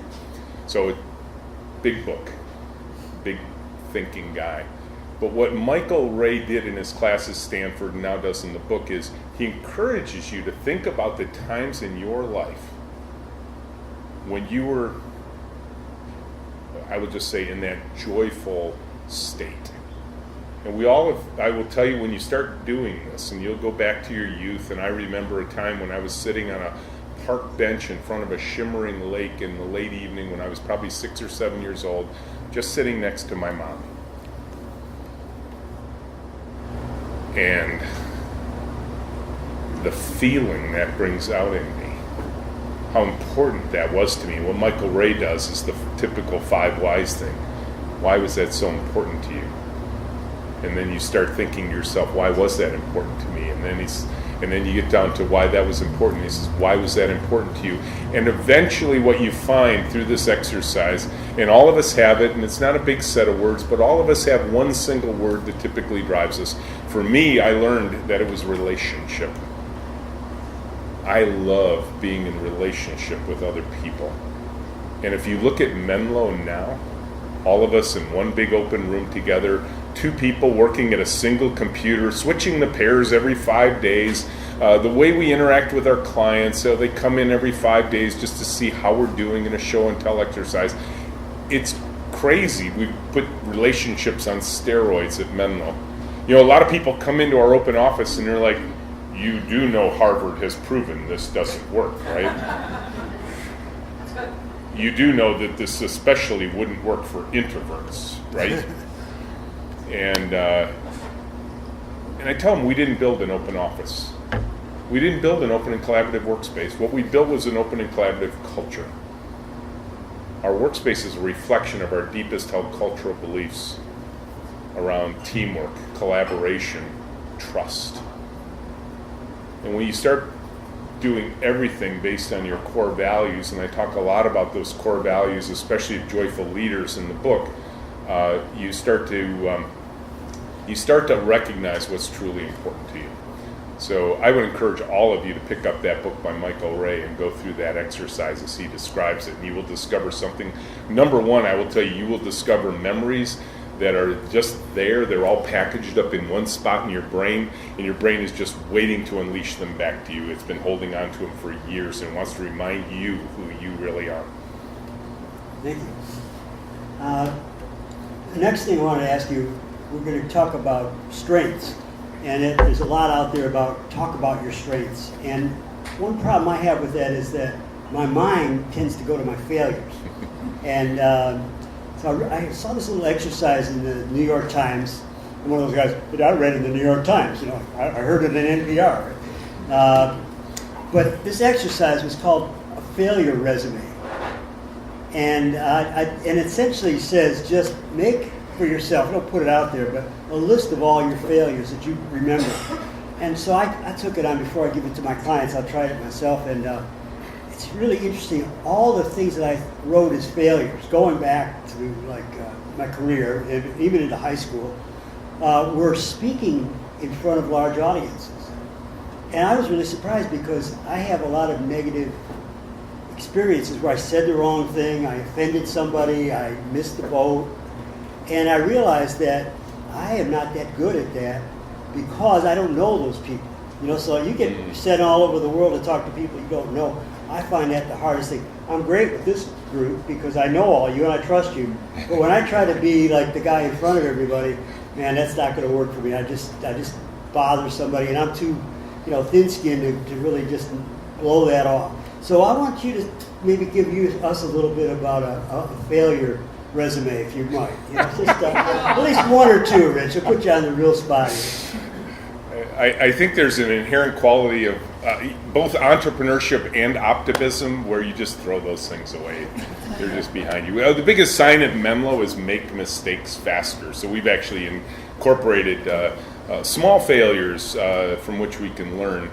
So, big book, big thinking guy. But what Michael Ray did in his class at Stanford and now does in the book is he encourages you to think about the times in your life when you were, I would just say, in that joyful state. And we all have, I will tell you, when you start doing this, and you'll go back to your youth, and I remember a time when I was sitting on a park bench in front of a shimmering lake in the late evening when I was probably 6 or 7 years old, just sitting next to my mom. And the feeling that brings out in me, how important that was to me. What Michael Ray does is the typical 5 whys thing. Why was that so important to you? And then you start thinking to yourself, why was that important to me? And then you get down to why that was important. He says, why was that important to you? And eventually what you find through this exercise, and all of us have it, and it's not a big set of words, but all of us have one single word that typically drives us. For me, I learned that it was relationship. I love being in relationship with other people. And if you look at Menlo now, all of us in one big open room together, 2 people working at a single computer, switching the pairs every 5 days, the way we interact with our clients, so they come in every 5 days just to see how we're doing in a show and tell exercise. It's crazy. We put relationships on steroids at Menlo. A lot of people come into our open office and they're like, you do know Harvard has proven this doesn't work, right? You do know that this especially wouldn't work for introverts, right? And I tell them we didn't build an open office. We didn't build an open and collaborative workspace. What we built was an open and collaborative culture. Our workspace is a reflection of our deepest held cultural beliefs around teamwork, collaboration, trust. And when you start doing everything based on your core values, and I talk a lot about those core values, especially of joyful leaders in the book, you start to recognize what's truly important to you. So I would encourage all of you to pick up that book by Michael Ray and go through that exercise as he describes it, and you will discover something. Number one, I will tell you, you will discover memories that are just there. They're all packaged up in one spot in your brain, and your brain is just waiting to unleash them back to you. It's been holding on to them for years and wants to remind you who you really are. Thank you. The next thing I want to ask you, we're going to talk about strengths. And there's a lot out there about talk about your strengths. And one problem I have with that is that my mind tends to go to my failures. And so I saw this little exercise in the New York Times. I'm one of those guys that I read in the New York Times. I heard it in NPR. But this exercise was called a failure resume. And and essentially says just make for yourself, don't put it out there, but a list of all your failures that you remember. And so I took it on before I give it to my clients. I'll try it myself, and it's really interesting. All the things that I wrote as failures, going back to my career, and even into high school, were speaking in front of large audiences. And I was really surprised because I have a lot of negative experiences where I said the wrong thing, I offended somebody, I missed the boat, and I realized that I am not that good at that because I don't know those people. You know, so you get sent all over the world to talk to people you don't know. I find that the hardest thing. I'm great with this group because I know all you and I trust you. But when I try to be like the guy in front of everybody, man, that's not going to work for me. I just bother somebody, and I'm too, thin-skinned to really just blow that off. So I want you to maybe give us a little bit about a failure resume, if you might. Just, at least one or two, Rich. I'll put you on the real spot here. I think there's an inherent quality of both entrepreneurship and optimism where you just throw those things away. They're just behind you. The biggest sign at Menlo is make mistakes faster. So we've actually incorporated small failures from which we can learn.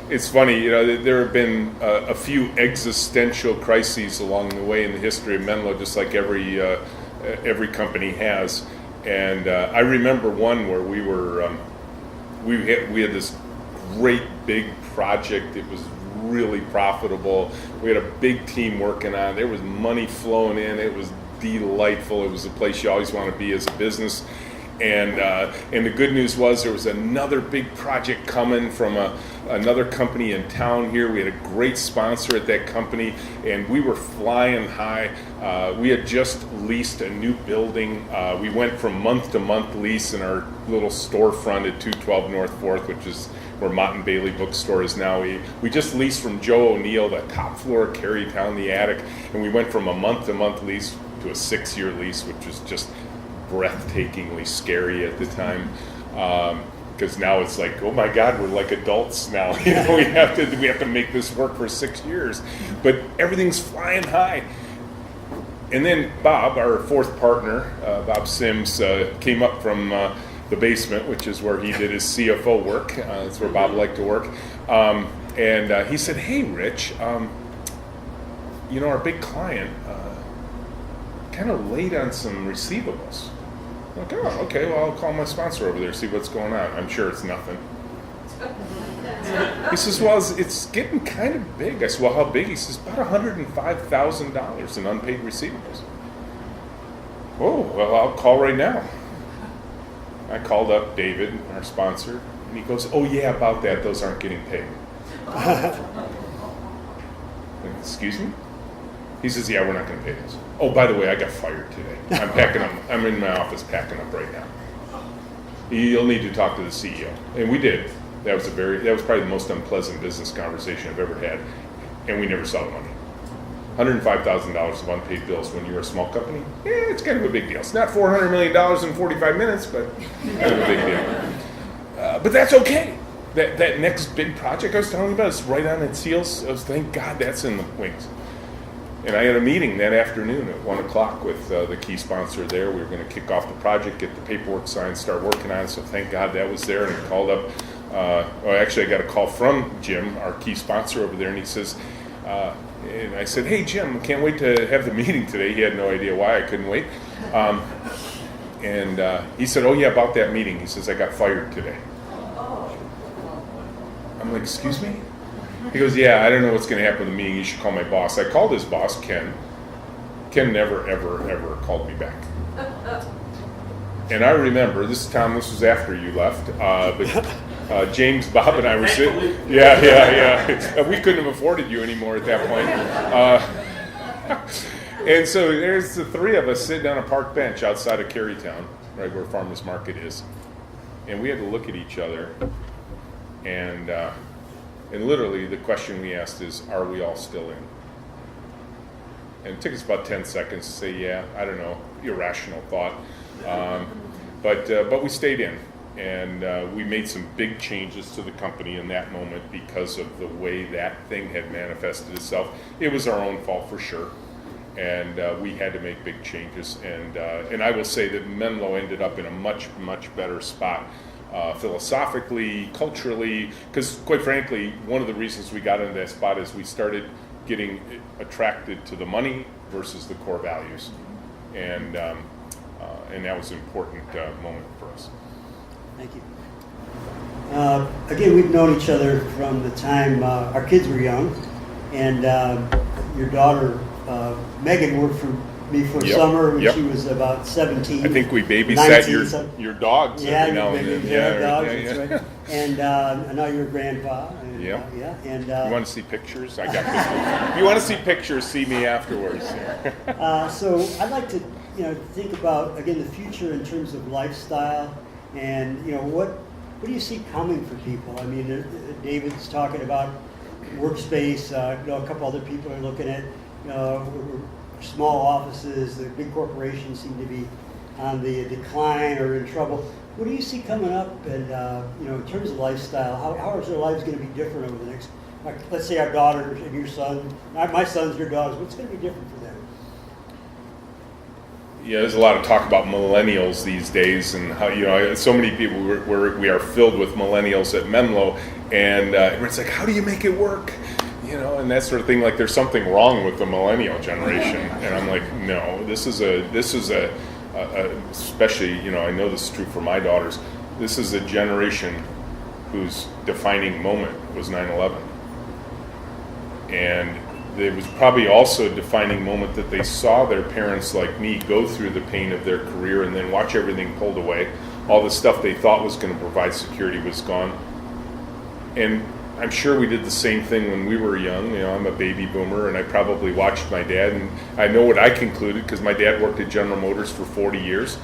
It's funny, there have been a few existential crises along the way in the history of Menlo, just like every company has. And I remember one where we had this great big project. It was really profitable. We had a big team working on it. There was money flowing in. It was delightful. It was a place you always want to be as a business. And the good news was there was another big project coming from another company in town here. We had a great sponsor at that company, and we were flying high. We had just leased a new building. We went from month to month lease in our little storefront at 212 North 4th, which is where Mott and Bailey bookstore is now. We just leased from Joe O'Neill, the top floor of Carytown, the attic, and we went from a month to month lease to a 6-year lease, which was just breathtakingly scary at the time, because now it's like, oh my God, we're like adults now. We have to make this work for 6 years, but everything's flying high. And then Bob, our fourth partner, Bob Sims, came up from the basement, which is where he did his CFO work. That's where Bob liked to work, and he said, "Hey, Rich, our big client kind of late on some receivables." I'm like, oh, okay, well, I'll call my sponsor over there, see what's going on. I'm sure it's nothing. He says, well, it's getting kind of big. I said, well, how big? He says, about $105,000 in unpaid receivables. Oh, well, I'll call right now. I called up David, our sponsor, and he goes, oh, yeah, about that. Those aren't getting paid. Excuse me? He says, yeah, we're not going to pay this. Oh, by the way, I got fired today. I'm packing up. I'm in my office packing up right now. You'll need to talk to the CEO. And we did. That was probably the most unpleasant business conversation I've ever had. And we never saw the money. $105,000 of unpaid bills when you're a small company, it's kind of a big deal. It's not $400 million in 45 minutes, but kind of a big deal. But that's okay. That next big project I was telling you about is right on its heels. Thank God that's in the wings. And I had a meeting that afternoon at 1 o'clock with the key sponsor there. We were going to kick off the project, get the paperwork signed, start working on it. So thank God that was there. And I called up, actually I got a call from Jim, our key sponsor over there, and he says, and I said, hey Jim, can't wait to have the meeting today. He had no idea why I couldn't wait. And he said, oh yeah, about that meeting. He says, I got fired today. I'm like, excuse me? He goes, yeah, I don't know what's going to happen with the meeting. You should call my boss. I called his boss, Ken. Ken never, ever, ever called me back. And I remember, this was after you left, but James, Bob, and I were sitting. Yeah. We couldn't have afforded you anymore at that point. And so there's the three of us sitting on a park bench outside of Carytown, right where Farmers Market is. And we had to look at each other. And literally the question we asked is, are we all still in? And it took us about 10 seconds to say, yeah, I don't know, irrational thought. But we stayed in, and we made some big changes to the company in that moment because of the way that thing had manifested itself. It was our own fault for sure, and we had to make big changes. And I will say that Menlo ended up in a much, much better spot. Philosophically, culturally, because quite frankly, one of the reasons we got into that spot is we started getting attracted to the money versus the core values, and and that was an important moment for us. Thank you. Again, we've known each other from the time our kids were young, and your daughter Megan worked for me for a Yep, summer when yep. she was about 17. I think we babysat 19, your dogs Yeah, every now and maybe then. dogs, that's right. And now you're a grandpa. And, Yeah. And You want to see pictures? I got this. If you want to see pictures, see me afterwards. so I'd like to, think about again the future in terms of lifestyle, and what do you see coming for people? I mean, David's talking about workspace. A couple other people are looking at small offices. The big corporations seem to be on the decline or in trouble. What do you see coming up? And in terms of lifestyle, how is their lives going to be different over the next? Let's say our daughters and your son, my son's your daughters. What's going to be different for them? Yeah, there's a lot of talk about millennials these days, and how so many people we are filled with millennials at Menlo, and it's like, how do you make it work? And that sort of thing. Like there's something wrong with the millennial generation, and I'm like, no, this is a especially I know this is true for my daughters. This is a generation whose defining moment was 9/11, and it was probably also a defining moment that they saw their parents like me go through the pain of their career and then watch everything pulled away. All the stuff they thought was going to provide security was gone. And I'm sure we did the same thing when we were young. I'm a baby boomer, and I probably watched my dad, and I know what I concluded because my dad worked at General Motors for 40 years.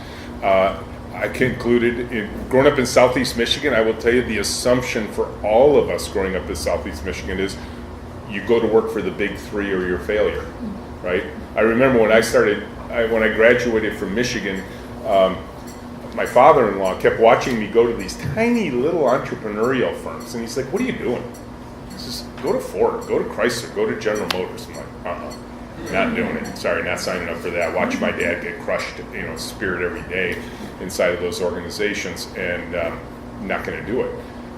I concluded, growing up in Southeast Michigan, I will tell you the assumption for all of us growing up in Southeast Michigan is you go to work for the big three or you're a failure, right? I remember when I graduated from Michigan, my father-in-law kept watching me go to these tiny little entrepreneurial firms, and he's like, what are you doing? He says, go to Ford, go to Chrysler, go to General Motors. I'm like, not doing it. Sorry, not signing up for that. Watch my dad get crushed, spirit every day inside of those organizations, and not going to do it.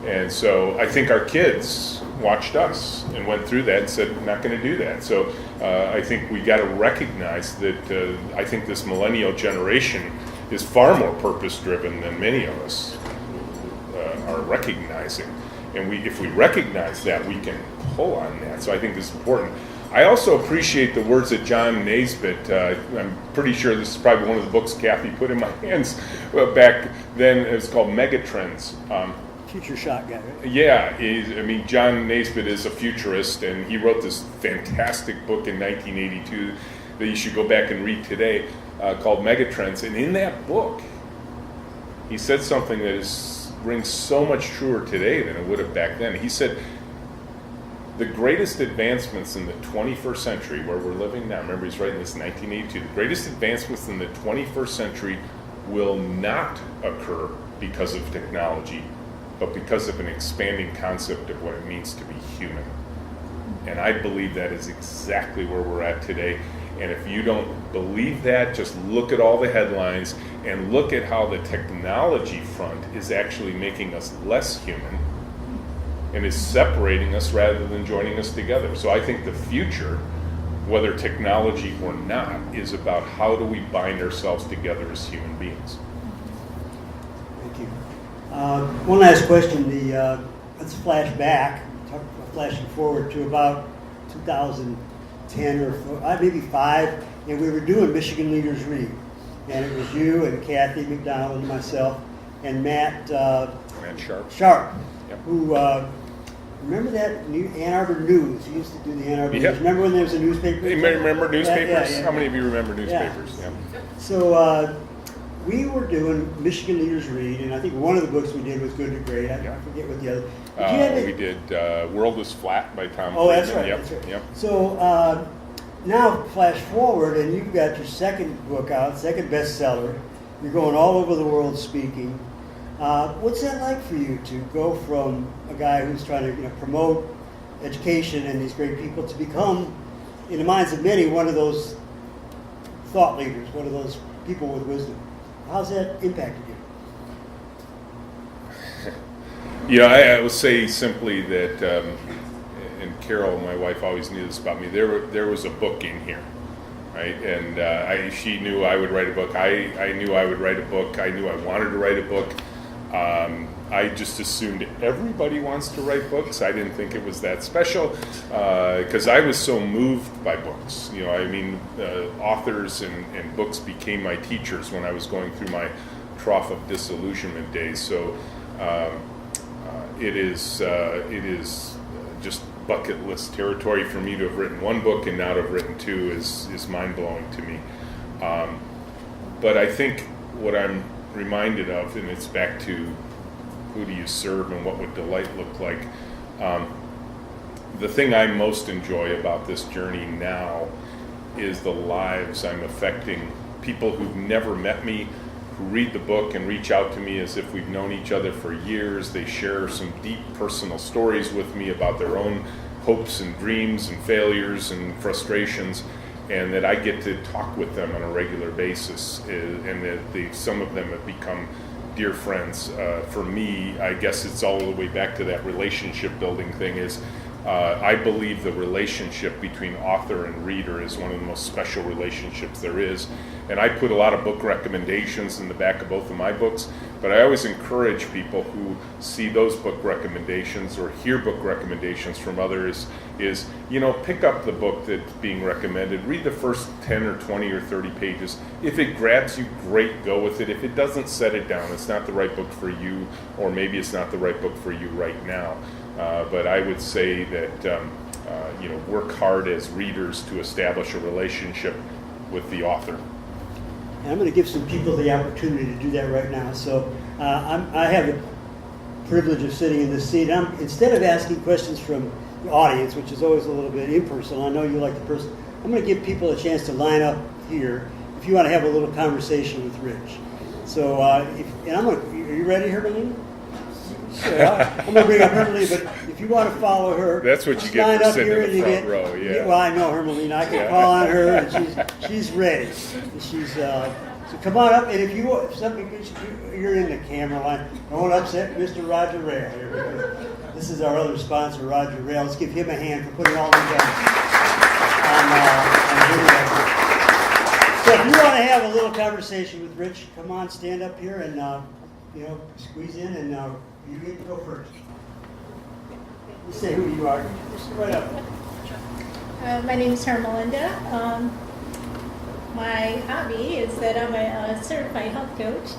And so I think our kids watched us and went through that and said, not going to do that. So I think we got to recognize that I think this millennial generation is far more purpose-driven than many of us are recognizing. And if we recognize that, we can pull on that. So I think this is important. I also appreciate the words that John Naisbitt, I'm pretty sure this is probably one of the books Kathy put in my hands back then. It was called Megatrends. Future shot guy, right? Yeah, John Naisbitt is a futurist, and he wrote this fantastic book in 1982 that you should go back and read today called Megatrends. And in that book, he said something that rings so much truer today than it would have back then. He said, the greatest advancements in the 21st century, where we're living now, remember he's writing this in 1982, the greatest advancements in the 21st century will not occur because of technology, but because of an expanding concept of what it means to be human. And I believe that is exactly where we're at today. And if you don't believe that, just look at all the headlines and look at how the technology front is actually making us less human and is separating us rather than joining us together. So I think the future, whether technology or not, is about how do we bind ourselves together as human beings. Thank you. One last question. Let's flash back, flashing forward to about 2010 or maybe 5, and we were doing Michigan Leaders Read. And it was you and Kathy McDonald and myself and Matt Sharp, Yep. who, remember that Ann Arbor News? He used to do the Ann Arbor Yep. News. Remember when there was a newspaper? You remember newspapers? Yeah. How many of you remember newspapers? Yeah. Yeah. So we were doing Michigan Leaders Read, and I think one of the books we did was Good to Great. I forget what the other. We did World is Flat by Tom Oh, that's Friedman. right. Yep. That's right. Yep. So now flash forward, and you've got your second book out, second bestseller. You're going all over the world speaking. What's that like for you to go from a guy who's trying to promote education and these great people to become, in the minds of many, one of those thought leaders, one of those people with wisdom? How's that impacted you? I will say simply that, and Carol, my wife, always knew this about me. There was a book in here right? And she knew I would write a book. I knew I would write a book. I knew I wanted to write a book. I just assumed everybody wants to write books. I didn't think it was that special because I was so moved by books. You know, I mean, authors and books became my teachers when I was going through my trough of disillusionment days. So it is just bucket list territory for me to have written one book and now to have written two is mind-blowing to me. But I think what I'm reminded of, and it's back to who do you serve and what would delight look like. The thing I most enjoy about this journey now is the lives I'm affecting. People who've never met me, who read the book and reach out to me as if we've known each other for years. They share some deep personal stories with me about their own hopes and dreams and failures and frustrations, and that I get to talk with them on a regular basis, and that some of them have become dear friends. For me, I guess it's all the way back to that relationship building thing is I believe the relationship between author and reader is one of the most special relationships there is. And I put a lot of book recommendations in the back of both of my books, but I always encourage people who see those book recommendations or hear book recommendations from others is, you know, pick up the book that's being recommended, read the first 10 or 20 or 30 pages. If it grabs you, great, go with it. If it doesn't, set it down. It's not the right book for you, or maybe it's not the right book for you right now. But I would say that, work hard as readers to establish a relationship with the author. And I'm going to give some people the opportunity to do that right now. So I have the privilege of sitting in this seat. Instead of asking questions from the audience, which is always a little bit impersonal, I know you like the person, I'm going to give people a chance to line up here if you want to have a little conversation with Rich. So, are you ready, Hermelina? Sure. I'm going to bring up Hermelina, but if you want to follow her, that's what you get for sitting in the front row. Yeah. Well, I know Hermelina. I can call on her, and she's ready. She's so come on up, and if you're in the camera line, don't upset Mr. Roger Rail. This is our other sponsor, Roger Rail. Let's give him a hand for putting all these on video. So if you want to have a little conversation with Rich, come on, stand up here and squeeze in, and you get to go first. You say who you are. Just right up. My name is Hermelinda. My hobby is that I'm a certified health coach,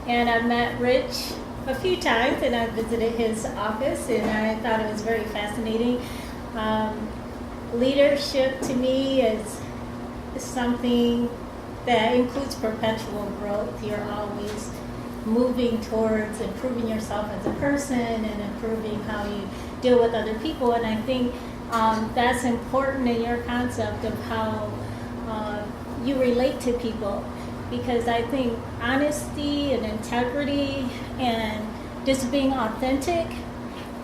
and I've met Rich a few times, and I visited his office, and I thought it was very fascinating. Leadership to me is something that includes perpetual growth. You're always moving towards improving yourself as a person and improving how you deal with other people, and I think that's important in your concept of how you relate to people, because I think honesty and integrity and just being authentic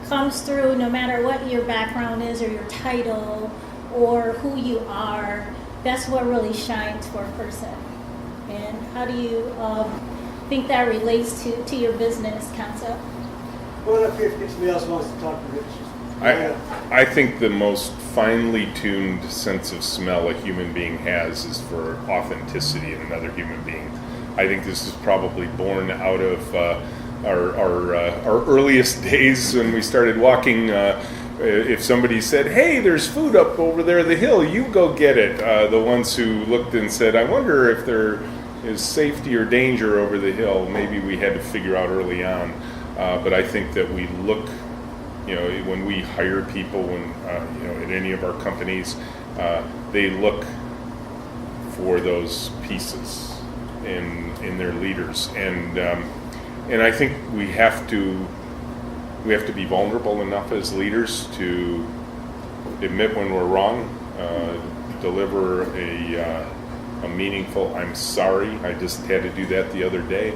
comes through no matter what your background is or your title or who you are. That's what really shines for a person. And how do you think that relates to your business concept? Well, up here if somebody else wants to talk to Rich. I think the most finely tuned sense of smell a human being has is for authenticity in another human being. I think this is probably born out of our earliest days when we started walking. If somebody said, "Hey, there's food up over there, the hill, you go get it," the ones who looked and said, "I wonder if there is safety or danger over the hill," maybe we had to figure out early on. But I think that we look, when we hire people, in any of our companies, they look for those pieces in their leaders, and I think we have to be vulnerable enough as leaders to admit when we're wrong, deliver a meaningful "I'm sorry, I just had to do that the other day."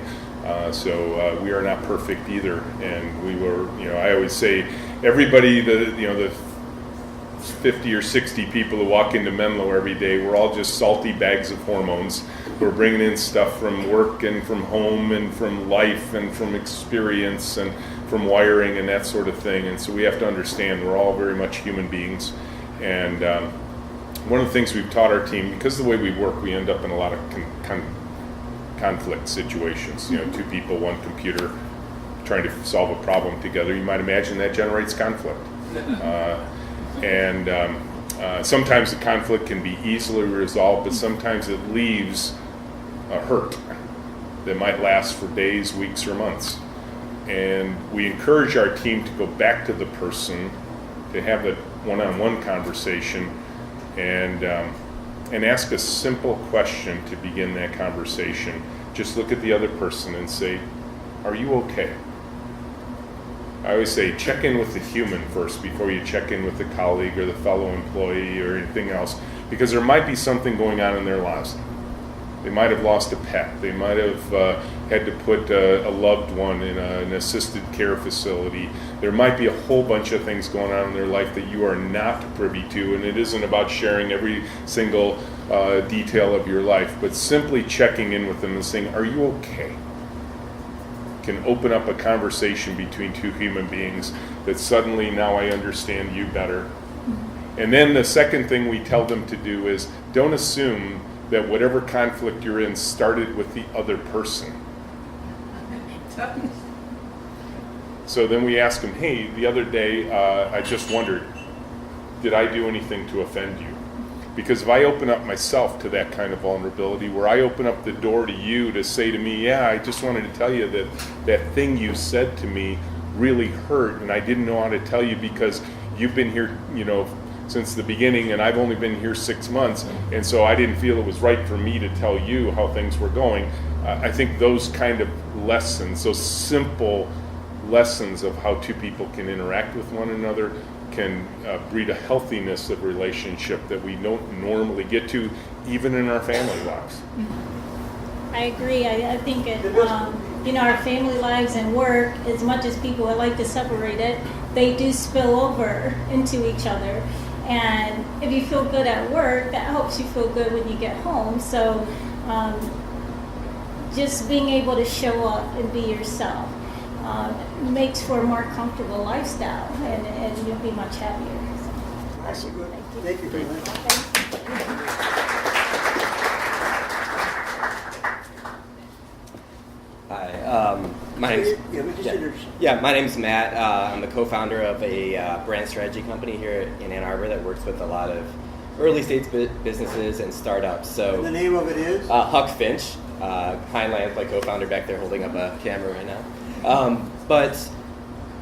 So we are not perfect either, and we were. I always say, everybody, the 50 or 60 people who walk into Menlo every day, we're all just salty bags of hormones. We're bringing in stuff from work and from home and from life and from experience and from wiring and that sort of thing. And so we have to understand we're all very much human beings, and one of the things we've taught our team, because of the way we work, we end up in a lot of conflict situations. You know, two people, one computer, trying to solve a problem together. You might imagine that generates conflict. Sometimes the conflict can be easily resolved, but sometimes it leaves a hurt that might last for days, weeks, or months. And we encourage our team to go back to the person, to have that one-on-one conversation, and ask a simple question to begin that conversation. Just look at the other person and say, "Are you okay?" I always say, check in with the human first before you check in with the colleague or the fellow employee or anything else, because there might be something going on in their lives. They might have lost a pet. They might have had to put a loved one in an assisted care facility. There might be a whole bunch of things going on in their life that you are not privy to, and it isn't about sharing every single detail of your life, but simply checking in with them and saying, "Are you okay?" can open up a conversation between two human beings that suddenly now I understand you better. And then the second thing we tell them to do is don't assume that whatever conflict you're in started with the other person. So then we ask them, "Hey, the other day I just wondered, did I do anything to offend you?" Because if I open up myself to that kind of vulnerability, where I open up the door to you to say to me, "Yeah, I just wanted to tell you that that thing you said to me really hurt, and I didn't know how to tell you because you've been here, you know, since the beginning, and I've only been here 6 months, and so I didn't feel it was right for me to tell you how things were going." I think those kind of lessons, those simple lessons of how two people can interact with one another, can breed a healthiness of relationship that we don't normally get to, even in our family lives. I agree. I think it, you know, our family lives and work, as much as people would like to separate it, they do spill over into each other. And if you feel good at work, that helps you feel good when you get home. So just being able to show up and be yourself makes for a more comfortable lifestyle, and you'll be much happier. So. Awesome. Thank you very much. Hi, my name's Matt. I'm the co-founder of a brand strategy company here in Ann Arbor that works with a lot of early stage businesses and startups. So And the name of it is? Huck Finch. Heinlein, my co-founder back there holding up a camera right now. But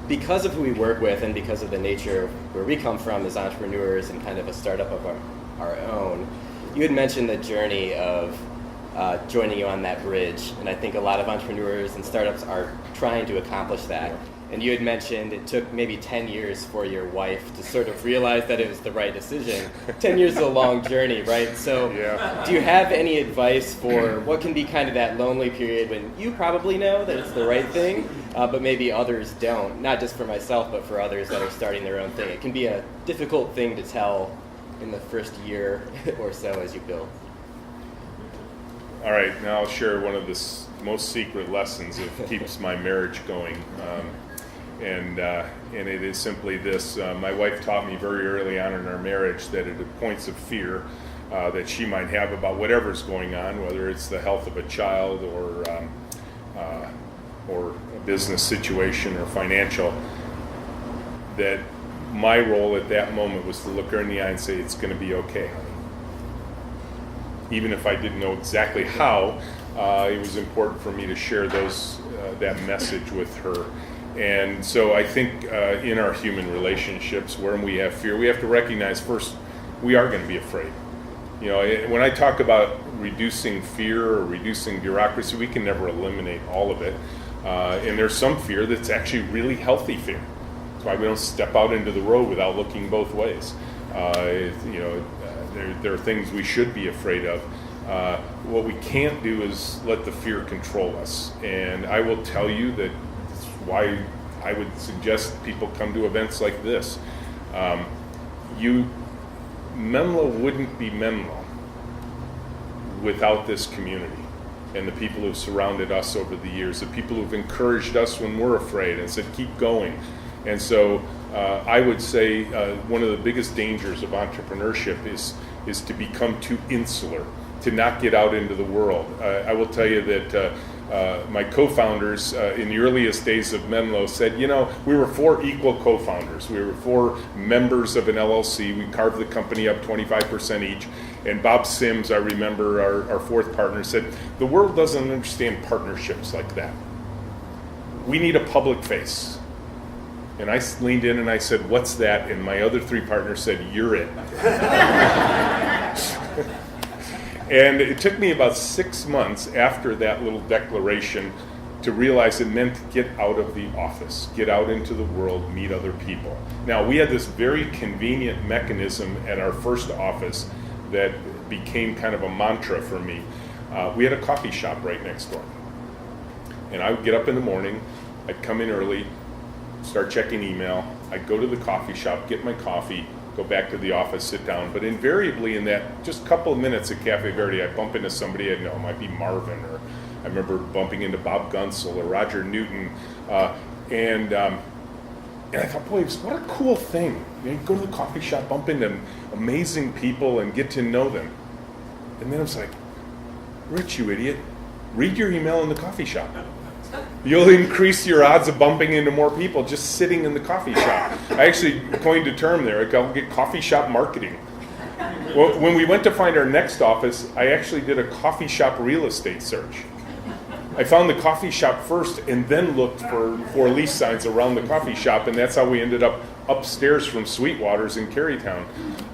because of who we work with and because of the nature of where we come from as entrepreneurs and kind of a startup of our own, you had mentioned the journey of joining you on that bridge, and I think a lot of entrepreneurs and startups are trying to accomplish that. And you had mentioned it took maybe 10 years for your wife to sort of realize that it was the right decision. 10 years is a long journey, right? So do you have any advice for what can be kind of that lonely period when you probably know that it's the right thing, but maybe others don't? Not just for myself, but for others that are starting their own thing. It can be a difficult thing to tell in the first year or so as you build. All right, now I'll share one of the most secret lessons that keeps my marriage going. And it is simply this. My wife taught me very early on in our marriage that at the points of fear that she might have about whatever's going on, whether it's the health of a child or a business situation or financial, that my role at that moment was to look her in the eye and say, "It's going to be okay, honey." Even if I didn't know exactly how, it was important for me to share that message with her. And so I think in our human relationships, when we have fear, we have to recognize first, we are going to be afraid. You know, when I talk about reducing fear or reducing bureaucracy, we can never eliminate all of it. And there's some fear that's actually really healthy fear. That's why we don't step out into the road without looking both ways. There are things we should be afraid of. What we can't do is let the fear control us. And I will tell you that that's why I would suggest people come to events like this. Menlo wouldn't be Menlo without this community and the people who've surrounded us over the years, the people who've encouraged us when we're afraid and said, keep going. And so I would say one of the biggest dangers of entrepreneurship is is to become too insular, to not get out into the world. I will tell you that my co-founders in the earliest days of Menlo said, you know, we were 4 equal co-founders. We were 4 members of an LLC. We carved the company up 25% each. And Bob Sims, I remember, our 4th partner, said, the world doesn't understand partnerships like that. We need a public face. And I leaned in and I said, what's that? And my other 3 partners said, you're it. And it took me about 6 months after that little declaration to realize it meant to get out of the office, get out into the world, meet other people. Now, we had this very convenient mechanism at our first office that became kind of a mantra for me. We had a coffee shop right next door. And I would get up in the morning, I'd come in early, start checking email, I'd go to the coffee shop, get my coffee, go back to the office, sit down. But invariably in that just couple of minutes at Cafe Verde, I'd bump into somebody I know. It might be Marvin, or I remember bumping into Bob Gunsel or Roger Newton. And I thought, boy, what a cool thing. You go to the coffee shop, bump into amazing people and get to know them. And then I was like, Rich, you idiot, read your email in the coffee shop. You'll increase your odds of bumping into more people just sitting in the coffee shop. I actually coined a term there. I called it coffee shop marketing. Well, when we went to find our next office, I actually did a coffee shop real estate search. I found the coffee shop first and then looked for lease signs around the coffee shop, and that's how we ended up upstairs from Sweetwater's in Carytown.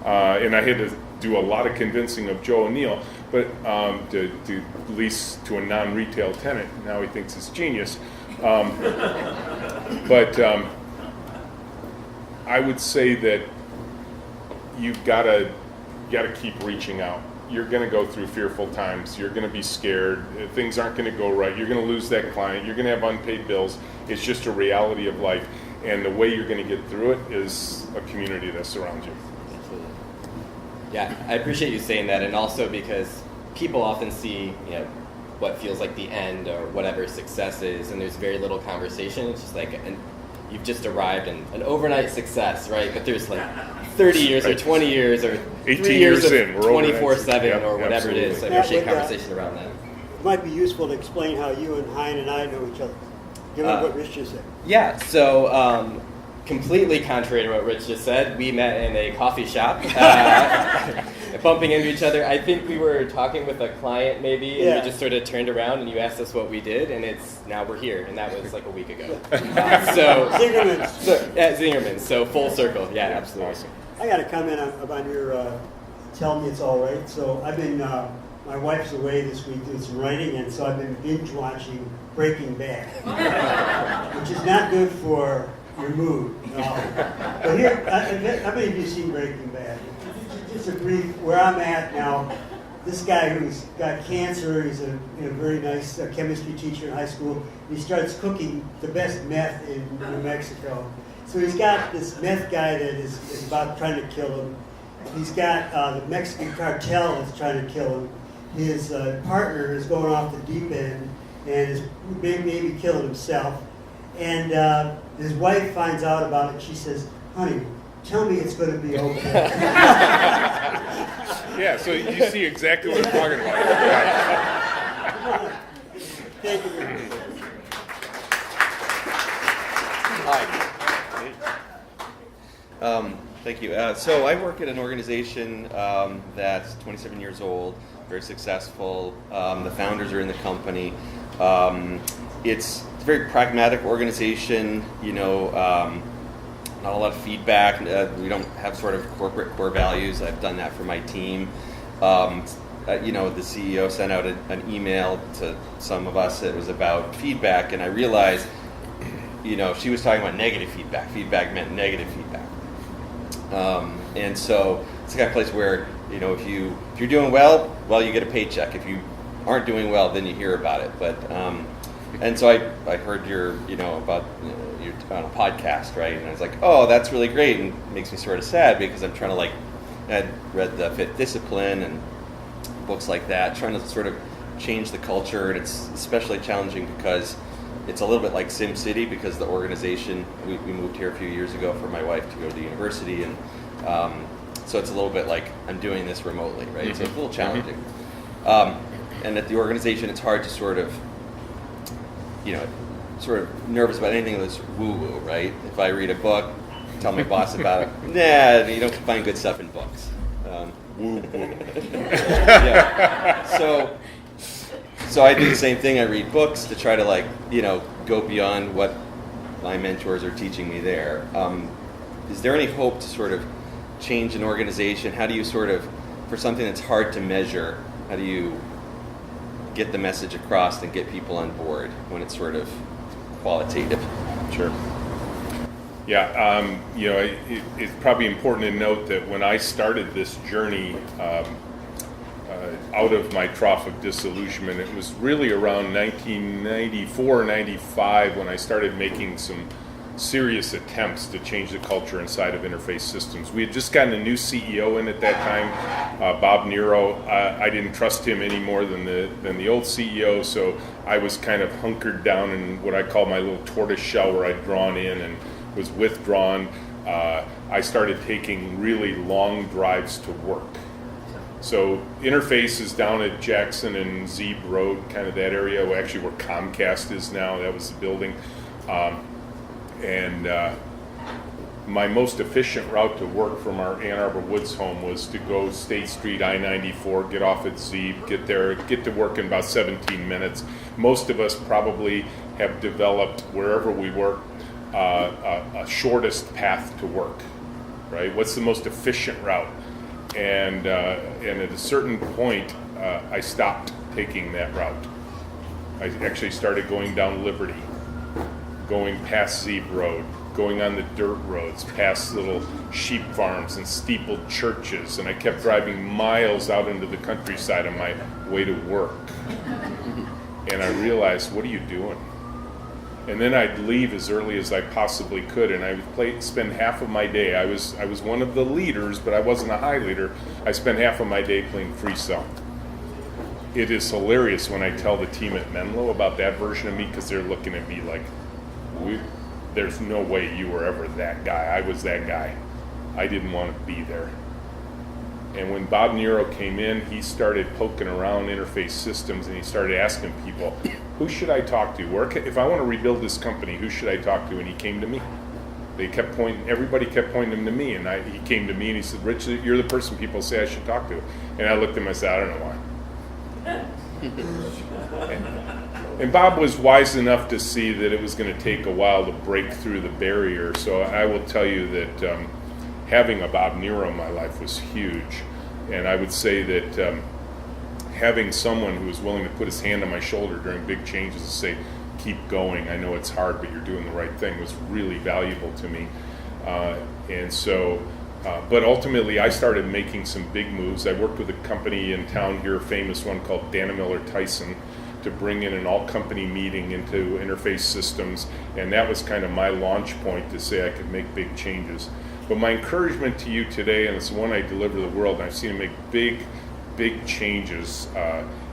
And I had to do a lot of convincing of Joe O'Neill, but to lease to a non-retail tenant. Now he thinks it's genius. But I would say that you've got to keep reaching out. You're going to go through fearful times. You're going to be scared. Things aren't going to go right. You're going to lose that client. You're going to have unpaid bills. It's just a reality of life. And the way you're going to get through it is a community that surrounds you. Absolutely. Yeah, I appreciate you saying that, and also because people often see, what feels like the end or whatever success is, and there's very little conversation. It's just like you've just arrived in an overnight success, right? But there's like 30 years or 20 years or 18 3 years of in, we're 24/7 or whatever absolutely. it is. So I appreciate conversation around that. It might be useful to explain how you and Hein and I know each other, given what Rich just said. Yeah, so completely contrary to what Rich just said, we met in a coffee shop, bumping into each other. I think we were talking with a client maybe, and we just sort of turned around and you asked us what we did, and now we're here, and that was like a week ago. Zingerman's, so full circle, yeah, absolutely. Awesome. I got to comment on your tell me it's all right. So I've been, my wife's away this week doing some writing, and so I've been binge watching Breaking Bad, which is not good for your mood. But here, how many of you seen Breaking Bad? Just a brief, where I'm at now, this guy who's got cancer, he's a very nice chemistry teacher in high school. He starts cooking the best meth in New Mexico. So he's got this meth guy that is about trying to kill him. He's got the Mexican cartel that's trying to kill him. His partner is going off the deep end and is maybe killing himself. And his wife finds out about it. She says, honey, tell me it's going to be okay. Yeah, so you see exactly what I'm talking about. Thank you very much. Thank you. So I work at an organization that's 27 years old, very successful. The founders are in the company. It's a very pragmatic organization, not a lot of feedback. We don't have sort of corporate core values. I've done that for my team. The CEO sent out an email to some of us that was about feedback, and I realized, she was talking about negative feedback. Feedback meant negative feedback. And so it's the kind of place where, if you're doing well, you get a paycheck. If you aren't doing well, then you hear about it. But and so I heard you're on a podcast, right? And I was like, oh, that's really great, and it makes me sort of sad because I'm trying to I'd read the Fifth Discipline and books like that, trying to sort of change the culture, and it's especially challenging because it's a little bit like Sim City because the organization, we moved here a few years ago for my wife to go to the university, and So it's a little bit like I'm doing this remotely, right? So it's a little challenging. And at the organization, it's hard to sort of nervous about anything that's woo-woo, right? If I read a book, tell my boss about it. Nah, you don't find good stuff in books. Woo-woo. Yeah. So I do the same thing. I read books to try to go beyond what my mentors are teaching me there. Is there any hope to sort of change an organization? How do you sort of, for something that's hard to measure, how do you get the message across and get people on board when it's sort of qualitative? Sure. Yeah, it's probably important to note that when I started this journey out of my trough of disillusionment, it was really around 1994, 95 when I started making some serious attempts to change the culture inside of Interface Systems. We had just gotten a new CEO in at that time, Bob Nero. I didn't trust him any more than the old CEO, so I was kind of hunkered down in what I call my little tortoise shell, where I'd drawn in and was withdrawn. I started taking really long drives to work. So Interface is down at Jackson and Zeeb Road, kind of that area, actually where Comcast is now. That was the building. My most efficient route to work from our Ann Arbor Woods home was to go State Street, I-94, get off at Zeeb, get there, get to work in about 17 minutes. Most of us probably have developed, wherever we work, a shortest path to work, right? What's the most efficient route? And at a certain point, I stopped taking that route. I actually started going down Liberty, going past Zeeb Road, going on the dirt roads, past little sheep farms and steepled churches, and I kept driving miles out into the countryside on my way to work. And I realized, what are you doing? And then I'd leave as early as I possibly could, and I would spend half of my day. I was one of the leaders, but I wasn't a high leader. I spent half of my day playing free cell. It is hilarious when I tell the team at Menlo about that version of me, because they're looking at me like, there's no way you were ever that guy. I was that guy. I didn't want to be there. And when Bob Nero came in, he started poking around Interface Systems, and he started asking people, who should I talk to? If I want to rebuild this company, who should I talk to? And he came to me. Everybody kept pointing him to me, and he came to me and he said, Rich, you're the person people say I should talk to. And I looked at him and I said, I don't know why. And Bob was wise enough to see that it was going to take a while to break through the barrier. So I will tell you that having a Bob Nero in my life was huge. And I would say that having someone who was willing to put his hand on my shoulder during big changes and say, keep going, I know it's hard, but you're doing the right thing, was really valuable to me. But ultimately, I started making some big moves. I worked with a company in town here, a famous one called Dana Miller Tyson, to bring in an all-company meeting into Interface Systems, and that was kind of my launch point to say I could make big changes. But my encouragement to you today, and it's the one I deliver to the world, and I've seen it make big changes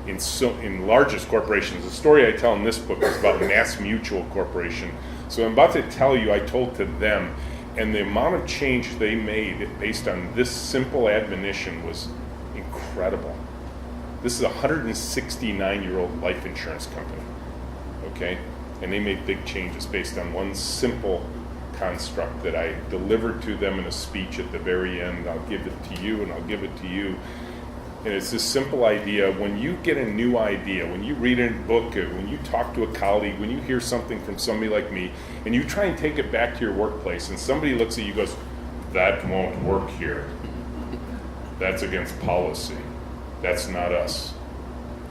in largest corporations. The story I tell in this book is about Mass Mutual Corporation. So I'm about to tell you, I told to them, and the amount of change they made based on this simple admonition was incredible. This is a 169-year-old life insurance company, okay? And they made big changes based on one simple construct that I delivered to them in a speech at the very end. I'll give it to you, and I'll give it to you. And it's this simple idea. When you get a new idea, when you read a book, when you talk to a colleague, when you hear something from somebody like me, and you try and take it back to your workplace, and somebody looks at you and goes, that won't work here. That's against policy. That's not us.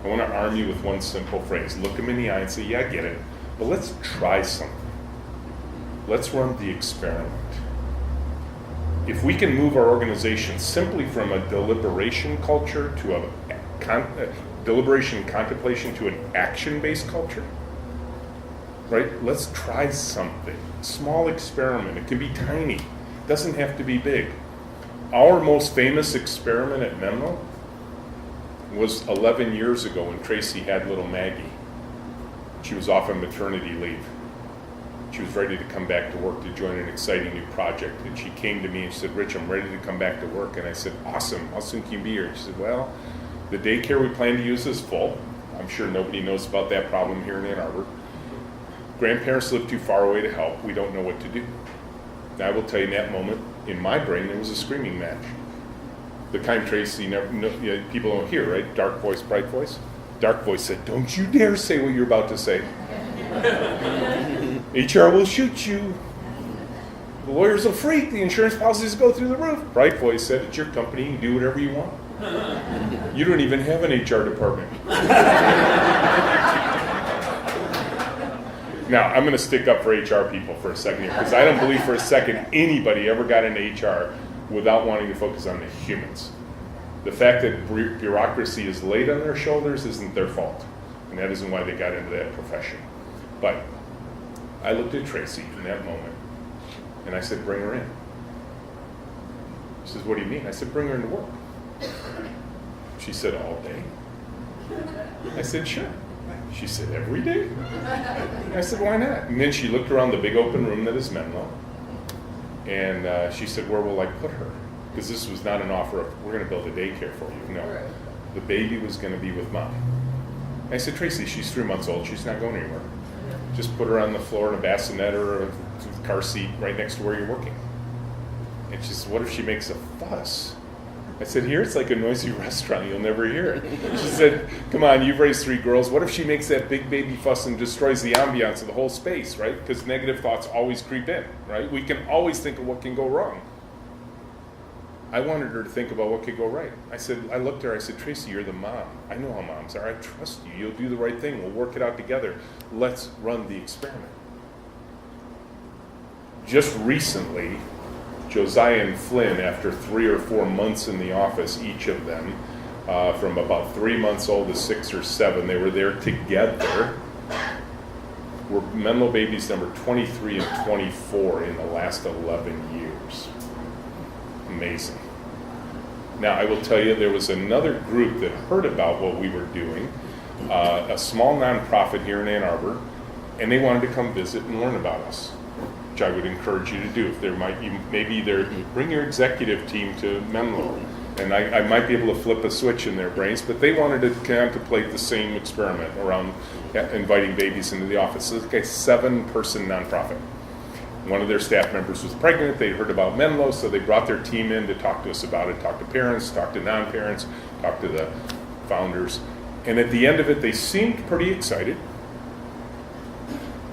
I want to arm you with one simple phrase. Look them in the eye and say, yeah, I get it, but let's try something. Let's run the experiment. If we can move our organization simply from a deliberation culture to a deliberation and contemplation to an action-based culture, right? Let's try something. Small experiment. It can be tiny. It doesn't have to be big. Our most famous experiment at Menlo was 11 years ago when Tracy had little Maggie. She was off on maternity leave. She was ready to come back to work to join an exciting new project. And she came to me and she said, Rich, I'm ready to come back to work. And I said, awesome. How soon can you be here? And she said, well, the daycare we plan to use is full. I'm sure nobody knows about that problem here in Ann Arbor. Grandparents live too far away to help. We don't know what to do. And I will tell you, in that moment, in my brain, there was a screaming match. The kind Tracy people don't hear, right? Dark voice, bright voice. Dark voice said, don't you dare say what you're about to say. HR will shoot you. The lawyers will freak. The insurance policies go through the roof. Bright voice said, it's your company. You can do whatever you want. You don't even have an HR department. Now, I'm going to stick up for HR people for a second here, because I don't believe for a second anybody ever got into HR without wanting to focus on the humans. The fact that bureaucracy is laid on their shoulders isn't their fault, and that isn't why they got into that profession. But I looked at Tracy in that moment, and I said, bring her in. She says, what do you mean? I said, bring her into work. She said, all day. I said, sure. She said, every day? I said, why not? And then she looked around the big open room that is Menlo, and she said, where will I put her? Because this was not an offer of, we're going to build a daycare for you. No. The baby was going to be with mom. I said, Tracy, she's 3 months old. She's not going anywhere. Just put her on the floor in a bassinet or a car seat right next to where you're working. And she said, what if she makes a fuss? I said, here it's like a noisy restaurant. You'll never hear it. She said, come on, you've raised 3 girls. What if she makes that big baby fuss and destroys the ambiance of the whole space, right? Because negative thoughts always creep in, right? We can always think of what can go wrong. I wanted her to think about what could go right. I looked at her, I said, Tracy, you're the mom. I know how moms are. I trust you. You'll do the right thing. We'll work it out together. Let's run the experiment. Just recently, Josiah and Flynn, after 3 or 4 months in the office, each of them, from about 3 months old to 6 or 7, they were there together. Were Menlo babies number 23 and 24 in the last 11 years. Amazing. Now, I will tell you, there was another group that heard about what we were doing, a small nonprofit here in Ann Arbor, and they wanted to come visit and learn about us, which I would encourage you to do. If there might be, bring your executive team to Menlo, and I might be able to flip a switch in their brains, but they wanted to contemplate the same experiment around inviting babies into the office. So it's like a 7-person nonprofit. One of their staff members was pregnant. They heard about Menlo, so they brought their team in to talk to us about it, talk to parents, talk to non-parents, talk to the founders. And at the end of it, they seemed pretty excited.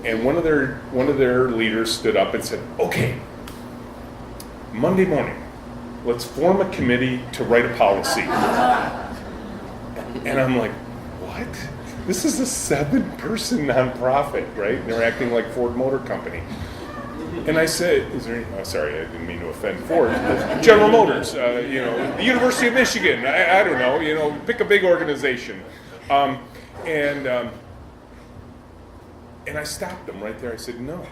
And one of their leaders stood up and said, okay, Monday morning, let's form a committee to write a policy. And I'm like, what? This is a 7-person nonprofit, right? And they're acting like Ford Motor Company. And I said, sorry, I didn't mean to offend Ford. General Motors, the University of Michigan, I don't know, pick a big organization. And I stopped them right there. I said, no.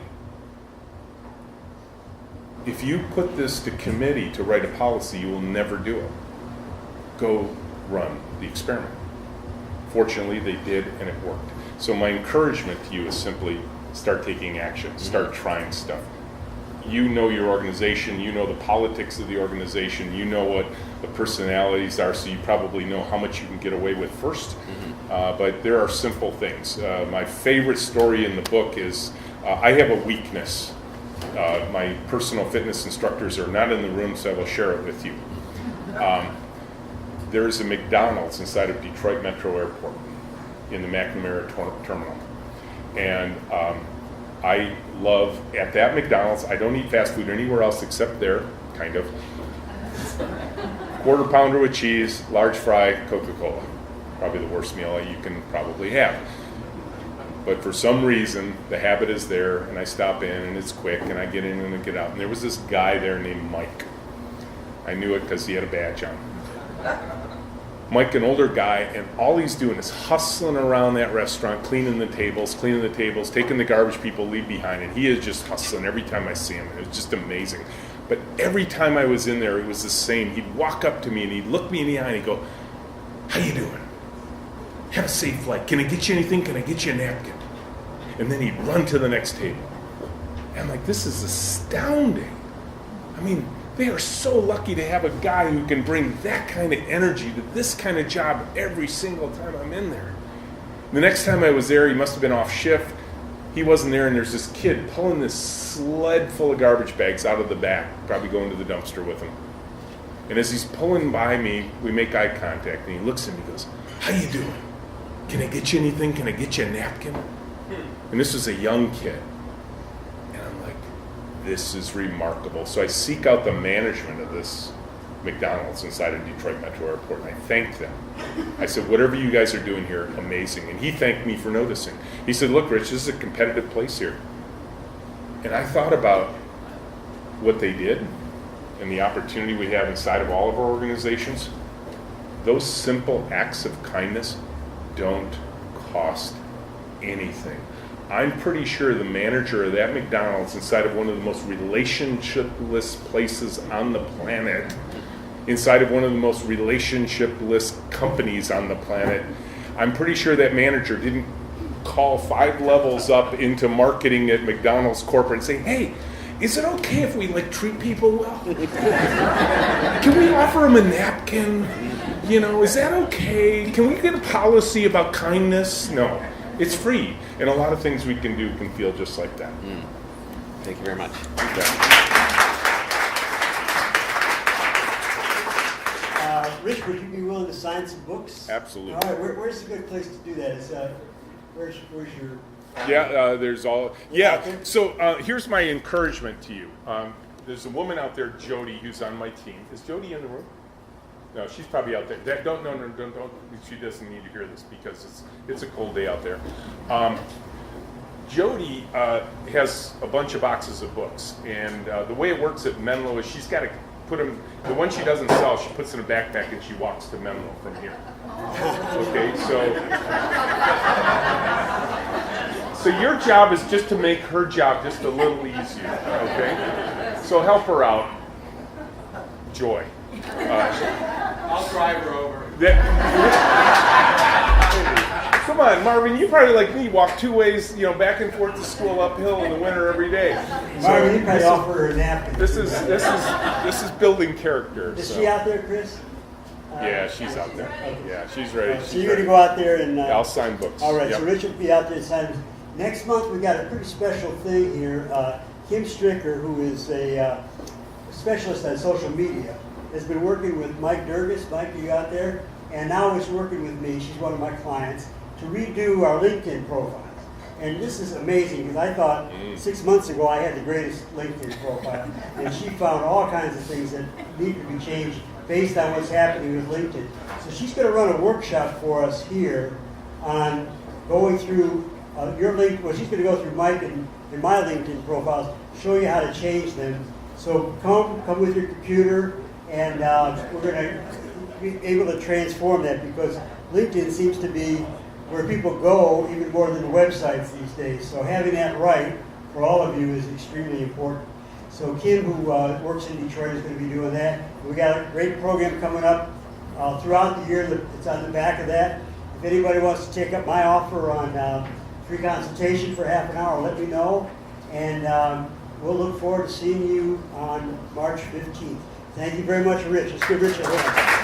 If you put this to committee to write a policy, you will never do it. Go run the experiment. Fortunately, they did, and it worked. So my encouragement to you is simply start taking action, start trying stuff. You know your organization, you know the politics of the organization, you know what the personalities are, so you probably know how much you can get away with first. But there are simple things. My favorite story in the book is I have a weakness. My personal fitness instructors are not in the room, so I will share it with you. There is a McDonald's inside of Detroit Metro Airport in the McNamara terminal. And I love, at that McDonald's, I don't eat fast food anywhere else except there, kind of. Quarter pounder with cheese, large fry, Coca-Cola. Probably the worst meal you can probably have. But for some reason, the habit is there, and I stop in, and it's quick, and I get in and I get out. And there was this guy there named Mike. I knew it because he had a badge on. Mike, an older guy, and all he's doing is hustling around that restaurant, cleaning the tables, taking the garbage people leave behind, and he is just hustling every time I see him. It was just amazing. But every time I was in there, it was the same. He'd walk up to me, and he'd look me in the eye, and he'd go, how you doing? Have a safe flight. Can I get you anything? Can I get you a napkin? And then he'd run to the next table. And I'm like, this is astounding. I mean, they are so lucky to have a guy who can bring that kind of energy to this kind of job every single time I'm in there. The next time I was there, he must have been off shift. He wasn't there, and there's this kid pulling this sled full of garbage bags out of the back, probably going to the dumpster with him. And as he's pulling by me, we make eye contact, and he looks at me and goes, how you doing? Can I get you anything? Can I get you a napkin? And this was a young kid. And I'm like, this is remarkable. So I seek out the management of this McDonald's inside of Detroit Metro Airport, and I thanked them. I said, whatever you guys are doing here, amazing. And he thanked me for noticing. He said, look, Rich, this is a competitive place here. And I thought about what they did and the opportunity we have inside of all of our organizations. Those simple acts of kindness don't cost anything. I'm pretty sure the manager of that McDonald's inside of one of the most relationshipless places on the planet, inside of one of the most relationshipless companies on the planet, I'm pretty sure that manager didn't call 5 levels up into marketing at McDonald's corporate and say, hey, is it okay if we treat people well? Can we offer them a napkin? You know, is that okay? Can we get a policy about kindness? No, it's free. And a lot of things we can do can feel just like that. Thank you very much. Rich, would you be willing to sign some books? Absolutely. All right, where's a good place to do that? Is where's your... There's all. Yeah. So here's my encouragement to you. There's a woman out there, Jody, who's on my team. Is Jody in the room? No, she's probably out there. Don't. She doesn't need to hear this because it's a cold day out there. Jody has a bunch of boxes of books, and the way it works at Menlo is she's got to put them. The one she doesn't sell, she puts in a backpack and she walks to Menlo from here. Okay, so your job is just to make her job just a little easier, okay? So help her out. Joy. I'll drive her over. Come on, Marvin, you probably like me walk 2 ways, back and forth to school uphill in the winter every day. Marvin, you probably offer her a napkin. This is building character. Is she out there, Chris? Yeah, she's out there. Yeah, she's ready. So you're going to go out there and... I'll sign books. All right, Yep. so Richard will be out there signing. Next month, we got a pretty special thing here. Kim Stricker, who is a specialist on social media, has been working with Mike Durgis. Mike, are you out there? And now is working with me. She's one of my clients to redo our LinkedIn profiles. And this is amazing because I thought 6 months ago I had the greatest LinkedIn profile, and she found all kinds of things that need to be changed based on what's happening with LinkedIn. So she's going to run a workshop for us here on going through your LinkedIn. Well, she's going to go through Mike and my LinkedIn profiles, show you how to change them. So come with your computer, and we're going to be able to transform that because LinkedIn seems to be where people go even more than the websites these days. So having that right for all of you is extremely important. So Kim, who works in Detroit, is going to be doing that. We got a great program coming up throughout the year. It's on the back of that. If anybody wants to take up my offer on free consultation for half an hour, let me know. And we'll look forward to seeing you on March 15th. Thank you very much, Rich. Let's give Rich a hand.